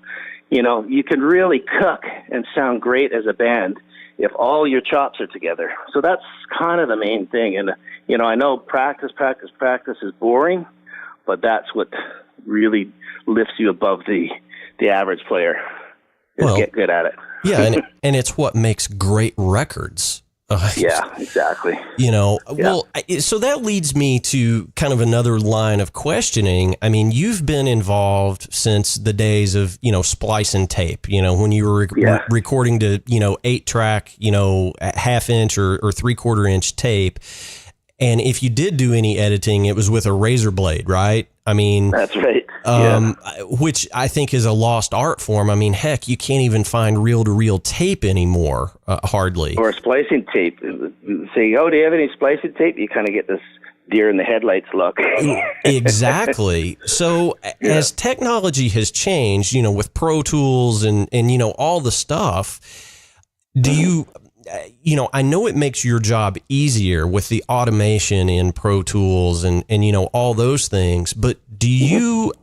you can really cook and sound great as a band if all your chops are together. So that's kind of the main thing. And, I know practice is boring, but that's what really lifts you above the average player. Get good at it. Yeah, and it's what makes great records. Yeah, exactly. Well, so that leads me to kind of another line of questioning. I mean, you've been involved since the days of, splicing tape, when you were recording to, 8-track, half-inch or 3/4-inch tape. And if you did do any editing, it was with a razor blade, right? I mean, that's right. Which I think is a lost art form. I mean, heck, you can't even find reel-to-reel tape anymore, hardly. Or splicing tape. Say, do you have any splicing tape? You kind of get this deer in the headlights look. Exactly. So as technology has changed, with Pro Tools and all the stuff, do you... I know it makes your job easier with the automation in Pro Tools and all those things, but do you,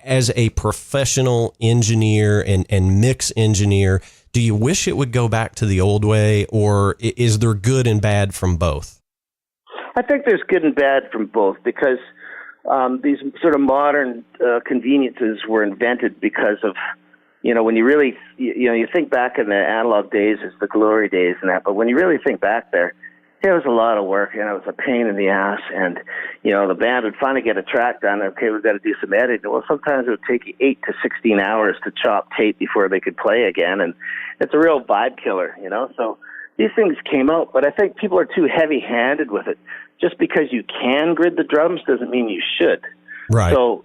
as a professional engineer and mix engineer, do you wish it would go back to the old way, or is there good and bad from both? I think there's good and bad from both, because these sort of modern conveniences were invented because of, when you really, you think back in the analog days, it's the glory days and that, but when you really think back there, it was a lot of work, and it was a pain in the ass, and, the band would finally get a track done. Okay, we've got to do some editing. Well, sometimes it would take you 8 to 16 hours to chop tape before they could play again, and it's a real vibe killer, So these things came out, but I think people are too heavy-handed with it. Just because you can grid the drums doesn't mean you should. Right. So,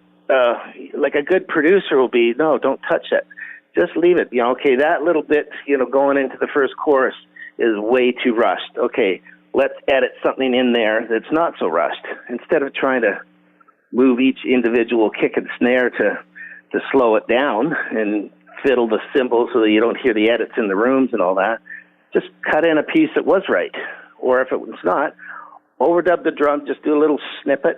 like a good producer will be, no, don't touch it. Just leave it. Okay, that little bit, going into the first chorus is way too rushed. Okay, let's edit something in there that's not so rushed. Instead of trying to move each individual kick and snare to slow it down and fiddle the cymbals so that you don't hear the edits in the rooms and all that, just cut in a piece that was right. Or if it was not, overdub the drum, just do a little snippet,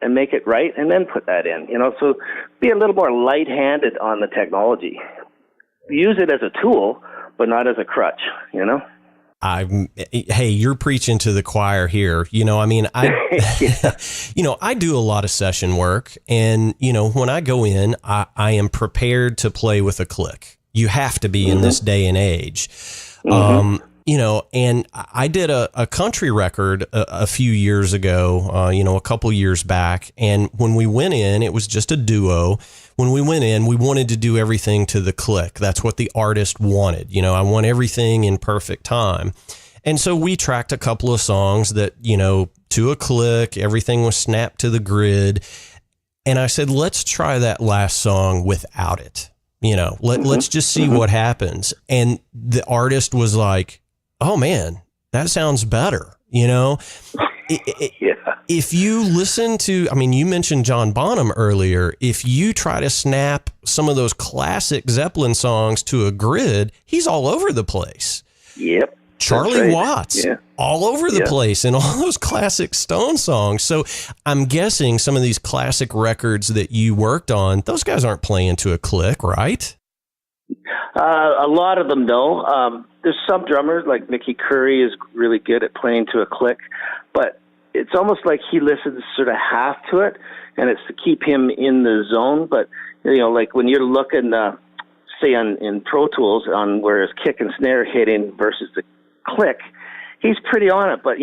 and make it right, and then put that in. So be a little more light-handed on the technology. Use it as a tool, but not as a crutch. Hey, you're preaching to the choir here. I I do a lot of session work, and when I go in, I am prepared to play with a click. You have to be in this day and age. And I did a country record a few years ago, a couple years back. And when we went in, it was just a duo. When we went in, we wanted to do everything to the click. That's what the artist wanted. I want everything in perfect time. And so we tracked a couple of songs that, to a click, everything was snapped to the grid. And I said, let's try that last song without it. Let's just see what happens. And the artist was like, oh man, that sounds better. If you listen to, you mentioned John Bonham earlier. If you try to snap some of those classic Zeppelin songs to a grid, he's all over the place. Yep. Charlie Watts, all over the place, and all those classic Stone songs. So I'm guessing some of these classic records that you worked on, those guys aren't playing to a click, right? A lot of them, no. There's some drummers, like Mickey Curry is really good at playing to a click, but it's almost like he listens sort of half to it, and it's to keep him in the zone. But, like when you're looking, say, in Pro Tools on where his kick and snare hitting versus the click, he's pretty on it. But,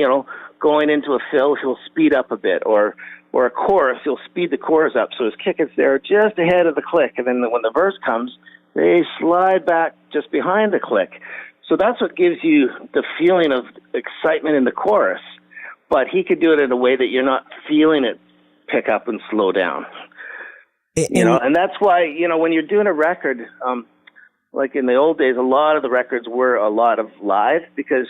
going into a fill, he'll speed up a bit, or a chorus, he'll speed the chorus up. So his kick and snare are just ahead of the click, and then when the verse comes, they slide back just behind the click. So that's what gives you the feeling of excitement in the chorus. But he could do it in a way that you're not feeling it pick up and slow down. And that's why, when you're doing a record, like in the old days, a lot of the records were a lot of live, because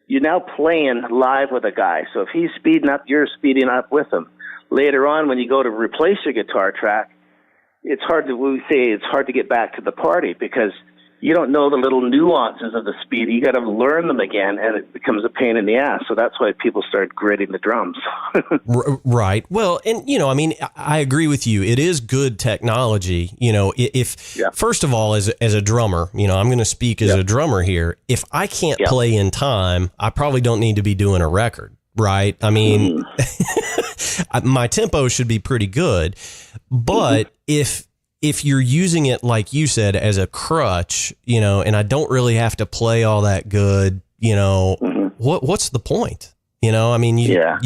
you're now playing live with a guy. So if he's speeding up, you're speeding up with him. Later on, when you go to replace your guitar track, it's hard to get back to the party, because you don't know the little nuances of the speed. You got to learn them again, and it becomes a pain in the ass. So that's why people start gritting the drums. Right. Well, and, I agree with you. It is good technology. First of all, as a drummer, I'm going to speak as a drummer here. If I can't play in time, I probably don't need to be doing a record. Right. My tempo should be pretty good. But if you're using it, like you said, as a crutch, and I don't really have to play all that good, what's the point? You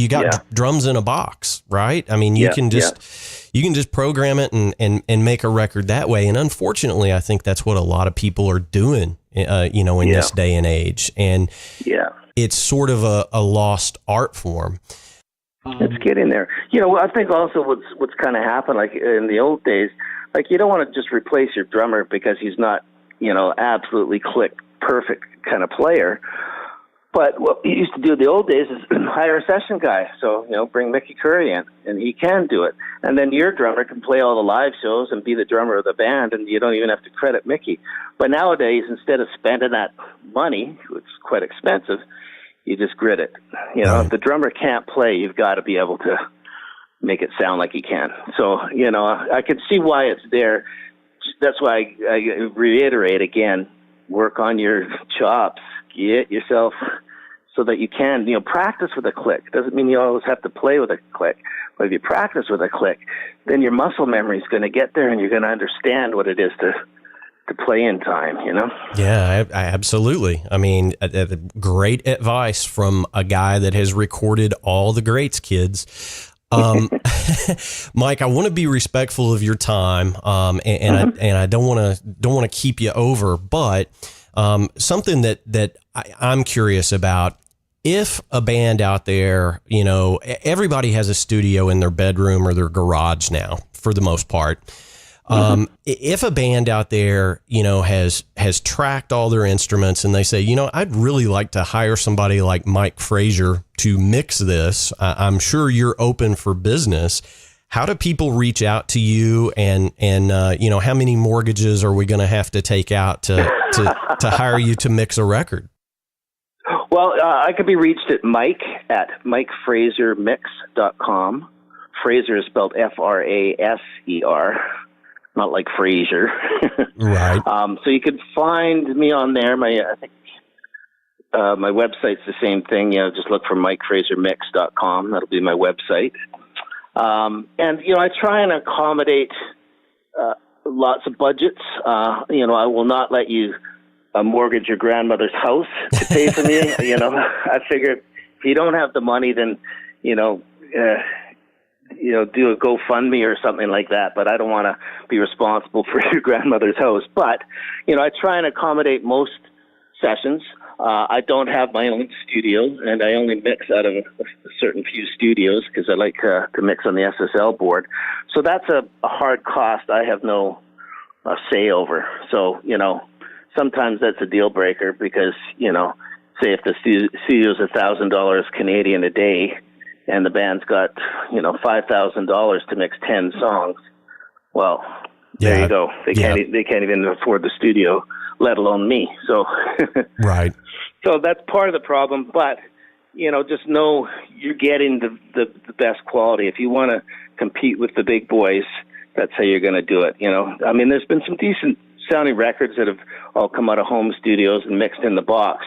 got drums in a box, right? You can just program it and make a record that way. And unfortunately, I think that's what a lot of people are doing, in this day and age. And it's sort of a lost art form. It's getting there. I think also what's kind of happened, like in the old days, like you don't want to just replace your drummer because he's not, absolutely click perfect kind of player. But what you used to do in the old days is hire a session guy. So, bring Mickey Curry in, and he can do it. And then your drummer can play all the live shows and be the drummer of the band, and you don't even have to credit Mickey. But nowadays, instead of spending that money, which is quite expensive, you just grit it. If the drummer can't play, you've got to be able to make it sound like he can. So, I can see why it's there. That's why I reiterate again, work on your chops, get yourself so that you can, practice with a click. Doesn't mean you always have to play with a click. But if you practice with a click, then your muscle memory is going to get there, and you're going to understand what it is to play in time, Yeah, absolutely. Great advice from a guy that has recorded all the greats, kids. Mike, I want to be respectful of your time, and I don't want to keep you over, but something that I'm curious about. If a band out there, everybody has a studio in their bedroom or their garage now, for the most part. If a band out there, has tracked all their instruments and they say, I'd really like to hire somebody like Mike Fraser to mix this. I'm sure you're open for business. How do people reach out to you, and how many mortgages are we going to have to take out to hire you to mix a record? Well, I could be reached at Mike at MikeFraserMix.com. Fraser is spelled Fraser, not like Fraser. Right. So you could find me on there. I think my website's the same thing. Just look for MikeFraserMix.com. That'll be my website. And I try and accommodate lots of budgets. I will not let you mortgage your grandmother's house to pay for me. I figured if you don't have the money, then do a GoFundMe or something like that. But I don't want to be responsible for your grandmother's house. But I try and accommodate most sessions. I don't have my own studio, and I only mix out of a certain few studios because I like to mix on the SSL board. So that's a hard cost I have no say over. So, sometimes that's a deal breaker because, say if the studio's $1,000 Canadian a day and the band's got, $5,000 to mix 10 songs, well, there you go. They can't even afford the studio, let alone me. So, right. So that's part of the problem, but, just know you're getting the best quality. If you want to compete with the big boys, that's how you're going to do it. There's been some decent sounding records that have all come out of home studios and mixed in the box.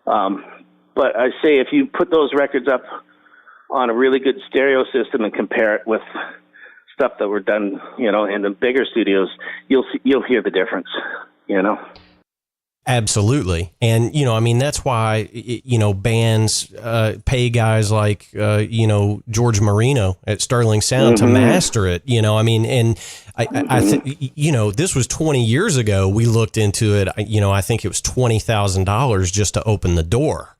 But I say if you put those records up on a really good stereo system and compare it with stuff that were done, in the bigger studios, you'll hear the difference, Absolutely. And, that's why, bands pay guys like, George Marino at Sterling Sound to master it, and I think, this was 20 years ago. We looked into it, I think it was $20,000 just to open the door.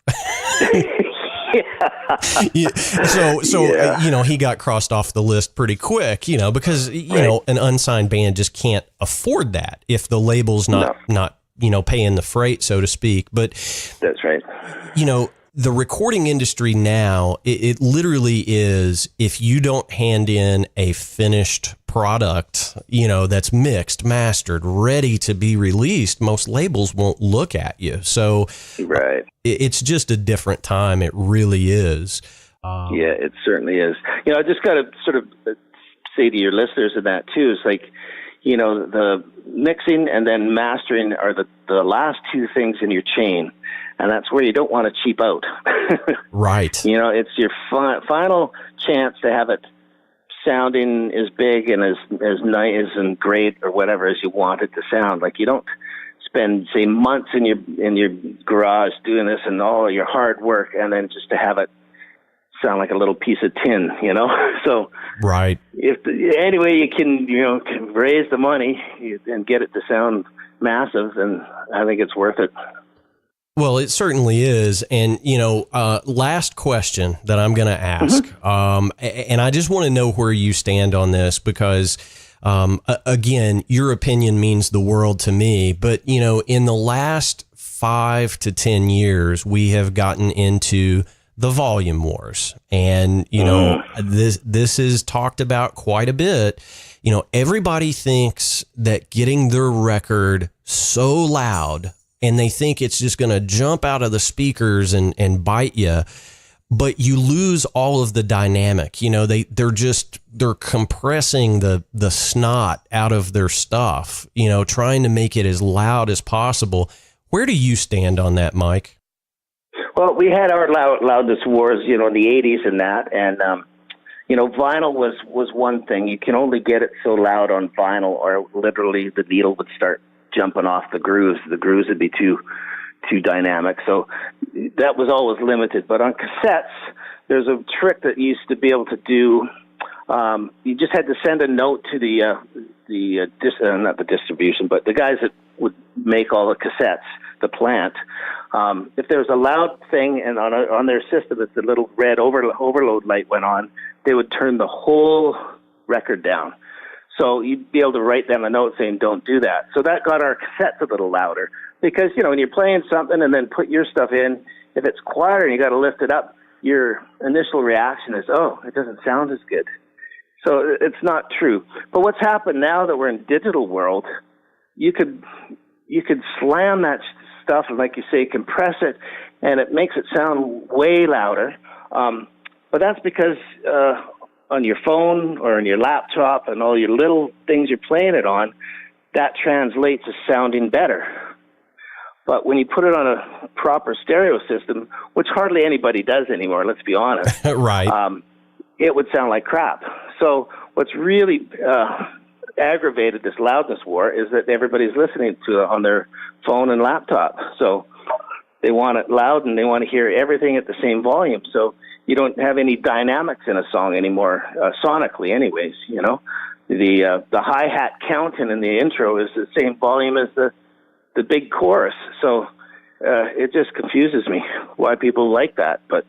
So he got crossed off the list pretty quick, because, an unsigned band just can't afford that if the label's not paying the freight, so to speak. But that's right. The recording industry now, it literally is, if you don't hand in a finished product, that's mixed, mastered, ready to be released, most labels won't look at you. So right. It's just a different time. It really is. Yeah, it certainly is. I just got to sort of say to your listeners in that too, it's like, the mixing and then mastering are the last two things in your chain. And that's where you don't want to cheap out. Right. It's your final chance to have it sounding as big and as nice and great or whatever as you want it to sound. Like you don't spend, say, months in your garage doing this and all your hard work and then just to have it sound like a little piece of tin, So right. Any way you can, can raise the money and get it to sound massive, and I think it's worth it. Well, it certainly is. And, last question that I'm going to ask, and I just want to know where you stand on this because, again, your opinion means the world to me. But, in the last 5 to 10 years, we have gotten into the volume wars. And, this is talked about quite a bit. Everybody thinks that getting their record so loud and they think it's just going to jump out of the speakers and bite you, but you lose all of the dynamic. They're compressing the snot out of their stuff, trying to make it as loud as possible. Where do you stand on that, Mike? Well, we had our loudness wars, in the 80s and that, and vinyl was one thing. You can only get it so loud on vinyl, or literally the needle would start jumping off the grooves. The grooves would be too dynamic. So that was always limited. But on cassettes, there's a trick that you used to be able to do. You just had to send a note to not the distribution, but the guys that would make all the cassettes, the plant. If there was a loud thing and on their system, if the little red overload light went on, they would turn the whole record down. So you'd be able to write them a note saying, don't do that. So that got our cassettes a little louder because, when you're playing something and then put your stuff in, if it's quieter and you got to lift it up, your initial reaction is, oh, it doesn't sound as good. So it's not true. But what's happened now that we're in digital world, you could slam that stuff and, like you say, compress it, and it makes it sound way louder. But that's because on your phone or on your laptop and all your little things you're playing it on, that translates as sounding better. But when you put it on a proper stereo system, which hardly anybody does anymore, let's be honest, right, it would sound like crap. So what's really aggravated this loudness war is that everybody's listening to it on their phone and laptop. So they want it loud and they want to hear everything at the same volume. So you don't have any dynamics in a song anymore, sonically anyways, you know. The hi-hat counting in the intro is the same volume as the big chorus. So it just confuses me why people like that. But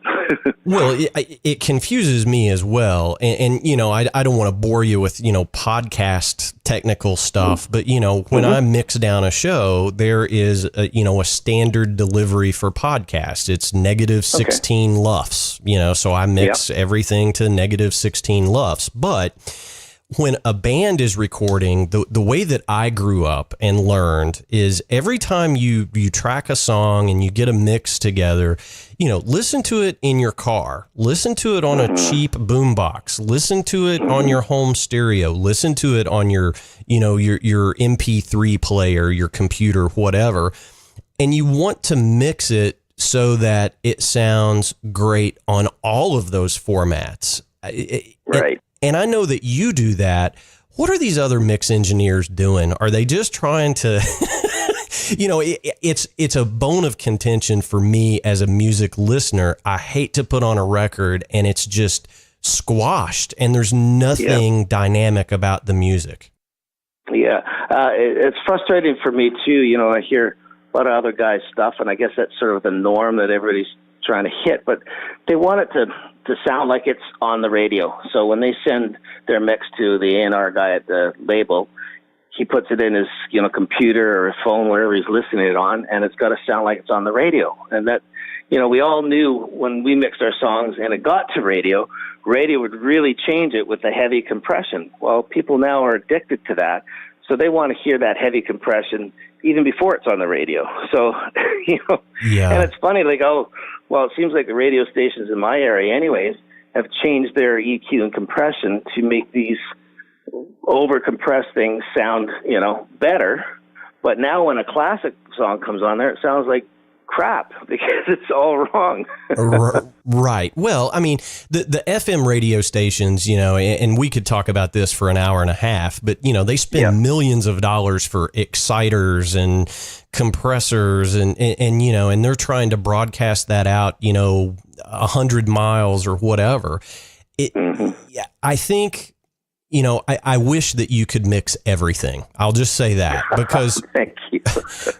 well, it confuses me as well. And you know, I don't want to bore you with, you know, podcast technical stuff, but, you know, when I mix down a show, there is, a standard delivery for podcast. It's negative 16 LUFS, you know, so I mix everything to negative 16 LUFS. But when a band is recording, the way that I grew up and learned is every time you track a song and you get a mix together, you know, listen to it in your car, listen to it on a cheap boombox, listen to it on your home stereo, listen to it on your MP3 player, your computer, whatever. And you want to mix it so that it sounds great on all of those formats. Right. And I know that you do that. What are these other mix engineers doing? Are they just trying to, you know, it's a bone of contention for me as a music listener. I hate to put on a record and it's just squashed and there's nothing dynamic about the music. Yeah. It's frustrating for me too. You know, I hear a lot of other guys' stuff and I guess that's sort of the norm that everybody's trying to hit, but they want it to sound like it's on the radio. So when they send their mix to the A&R guy at the label, he puts it in his, you know, computer or his phone, wherever he's listening it on, and it's got to sound like it's on the radio. And that, you know, we all knew when we mixed our songs and it got to radio would really change it with the heavy compression. Well, people now are addicted to that, so they want to hear that heavy compression even before it's on the radio. So, you know, and it's funny, like, well, it seems like the radio stations in my area anyways have changed their EQ and compression to make these over-compressed things sound, you know, better. But now when a classic song comes on there, it sounds like crap because it's all wrong. Right. Well, I mean, the FM radio stations, you know, and we could talk about this for an hour and a half, but, you know, they spend millions of dollars for exciters and compressors and, you know, and they're trying to broadcast that out, you know, 100 miles or whatever. I think, you know, I wish that you could mix everything. I'll just say that because Thank you.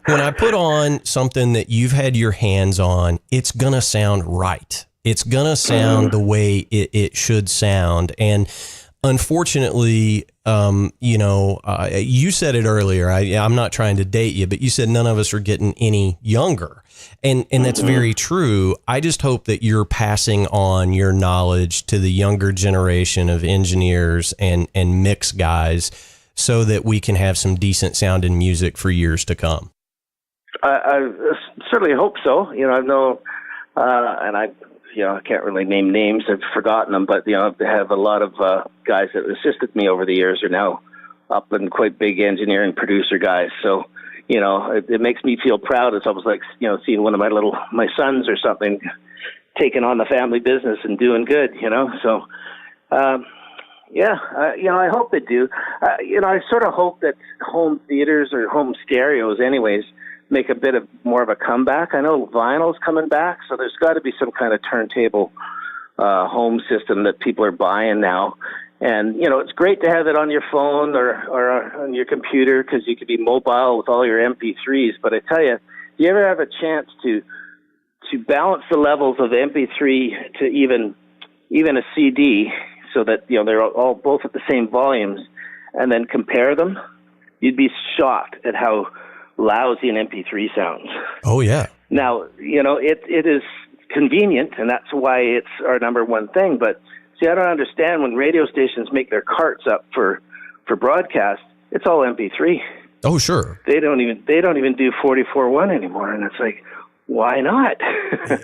when I put on something that you've had your hands on, it's going to sound right. It's going to sound the way it should sound. And unfortunately, you know, you said it earlier. I'm not trying to date you, but you said none of us are getting any younger. And that's very true. I just hope that you're passing on your knowledge to the younger generation of engineers and mix guys so that we can have some decent sounding music for years to come. I certainly hope so. You know, I know, and I can't really name names. I've forgotten them, but, you know, I have a lot of guys that assisted me over the years are now up and quite big engineering producer guys. So, you know, it makes me feel proud. It's almost like, you know, seeing one of my sons or something taking on the family business and doing good, you know. So, you know, I hope they do. You know, I sort of hope that home theaters or home stereos anyways make a bit of more of a comeback. I know vinyl's coming back, so there's got to be some kind of turntable home system that people are buying now. And, you know, it's great to have it on your phone or on your computer because you could be mobile with all your MP3s. But I tell you, do you ever have a chance to balance the levels of MP3 to even a CD so that, you know, they're all both at the same volumes and then compare them? You'd be shocked at how lousy an MP3 sounds. Oh, yeah. Now, you know, it is convenient, and that's why it's our number one thing. But see, I don't understand when radio stations make their carts up for broadcast, it's all MP3. Oh, sure. They don't even do 44.1 anymore, and it's like, Why not?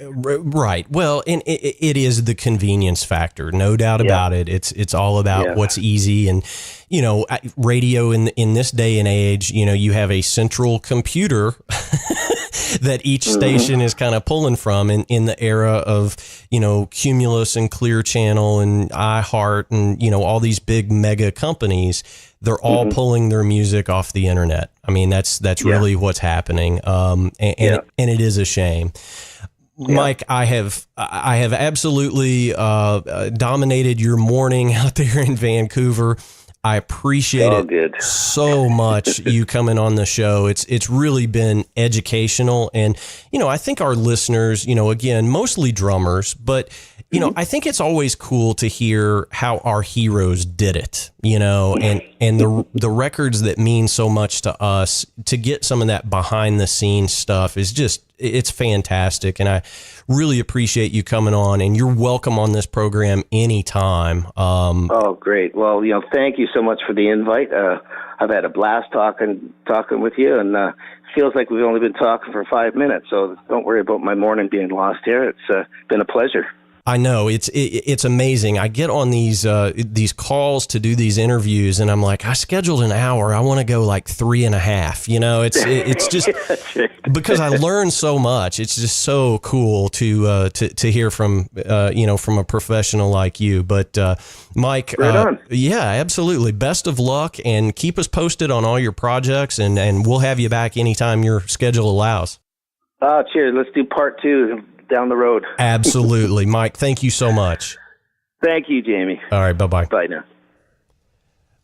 Right. Well, and it is the convenience factor, no doubt about it. It's all about what's easy. And, you know, radio in this day and age, you know, you have a central computer that each station is kind of pulling from in the era of, you know, Cumulus and Clear Channel and iHeart and, you know, all these big mega companies. They're all pulling their music off the internet. I mean, that's really what's happening. And it is a shame. Mike, I have absolutely dominated your morning out there in Vancouver. I appreciate it so much, you coming on the show. It's really been educational. And, you know, I think our listeners, you know, again, mostly drummers, but, you know, I think it's always cool to hear how our heroes did it, you know, and the records that mean so much to us. To get some of that behind the scenes stuff is just, it's fantastic. And I really appreciate you coming on, and you're welcome on this program anytime. Oh, great. Well, you know, thank you so much for the invite. I've had a blast talking with you, and feels like we've only been talking for 5 minutes. So don't worry about my morning being lost here. It's been a pleasure. I know it's amazing. I get on these calls to do these interviews, and I'm like, I scheduled an hour. I want to go like 3.5. You know, it's just because I learn so much. It's just so cool to hear from you know, from a professional like you. But Mike, right on. Yeah, absolutely. Best of luck, and keep us posted on all your projects, and we'll have you back anytime your schedule allows. Cheers. Let's do part 2 down the road. Absolutely. Mike, thank you so much. Thank you, Jamie. All right, bye-bye. Bye now.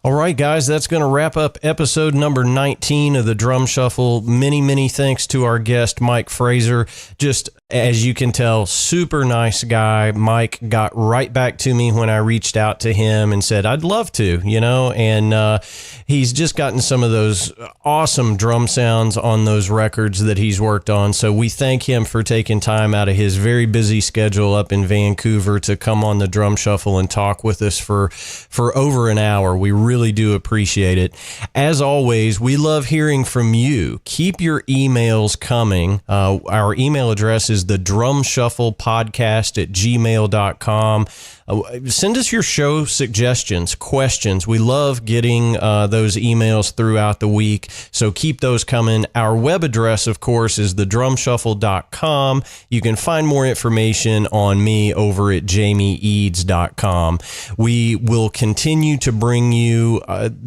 All right, guys, that's going to wrap up episode number 19 of the Drum Shuffle. Many, many thanks to our guest, Mike Fraser. Just, as you can tell, super nice guy. Mike got right back to me when I reached out to him and said, I'd love to, you know, and he's just gotten some of those awesome drum sounds on those records that he's worked on. So we thank him for taking time out of his very busy schedule up in Vancouver to come on the Drum Shuffle and talk with us for over an hour. We really do appreciate it. As always, we love hearing from you. Keep your emails coming. Our email address is thedrumshufflepodcast@gmail.com. Send us your show suggestions, questions. We love getting those emails throughout the week, so keep those coming. Our web address, of course, is thedrumshuffle.com. You can find more information on me over at jamieeads.com. We will continue to bring you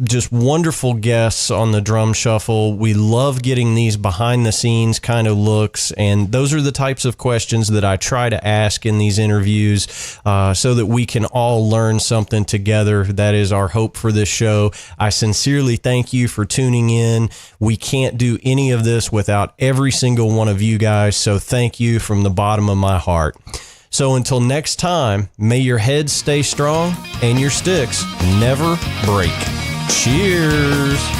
just wonderful guests on the Drum Shuffle. We love getting these behind-the-scenes kind of looks, and those are the types of questions that I try to ask in these interviews so that we can all learn something together. That is our hope for this show. I sincerely thank you for tuning in. We can't do any of this without every single one of you guys, so thank you from the bottom of my heart. So until next time, may your heads stay strong and your sticks never break. Cheers.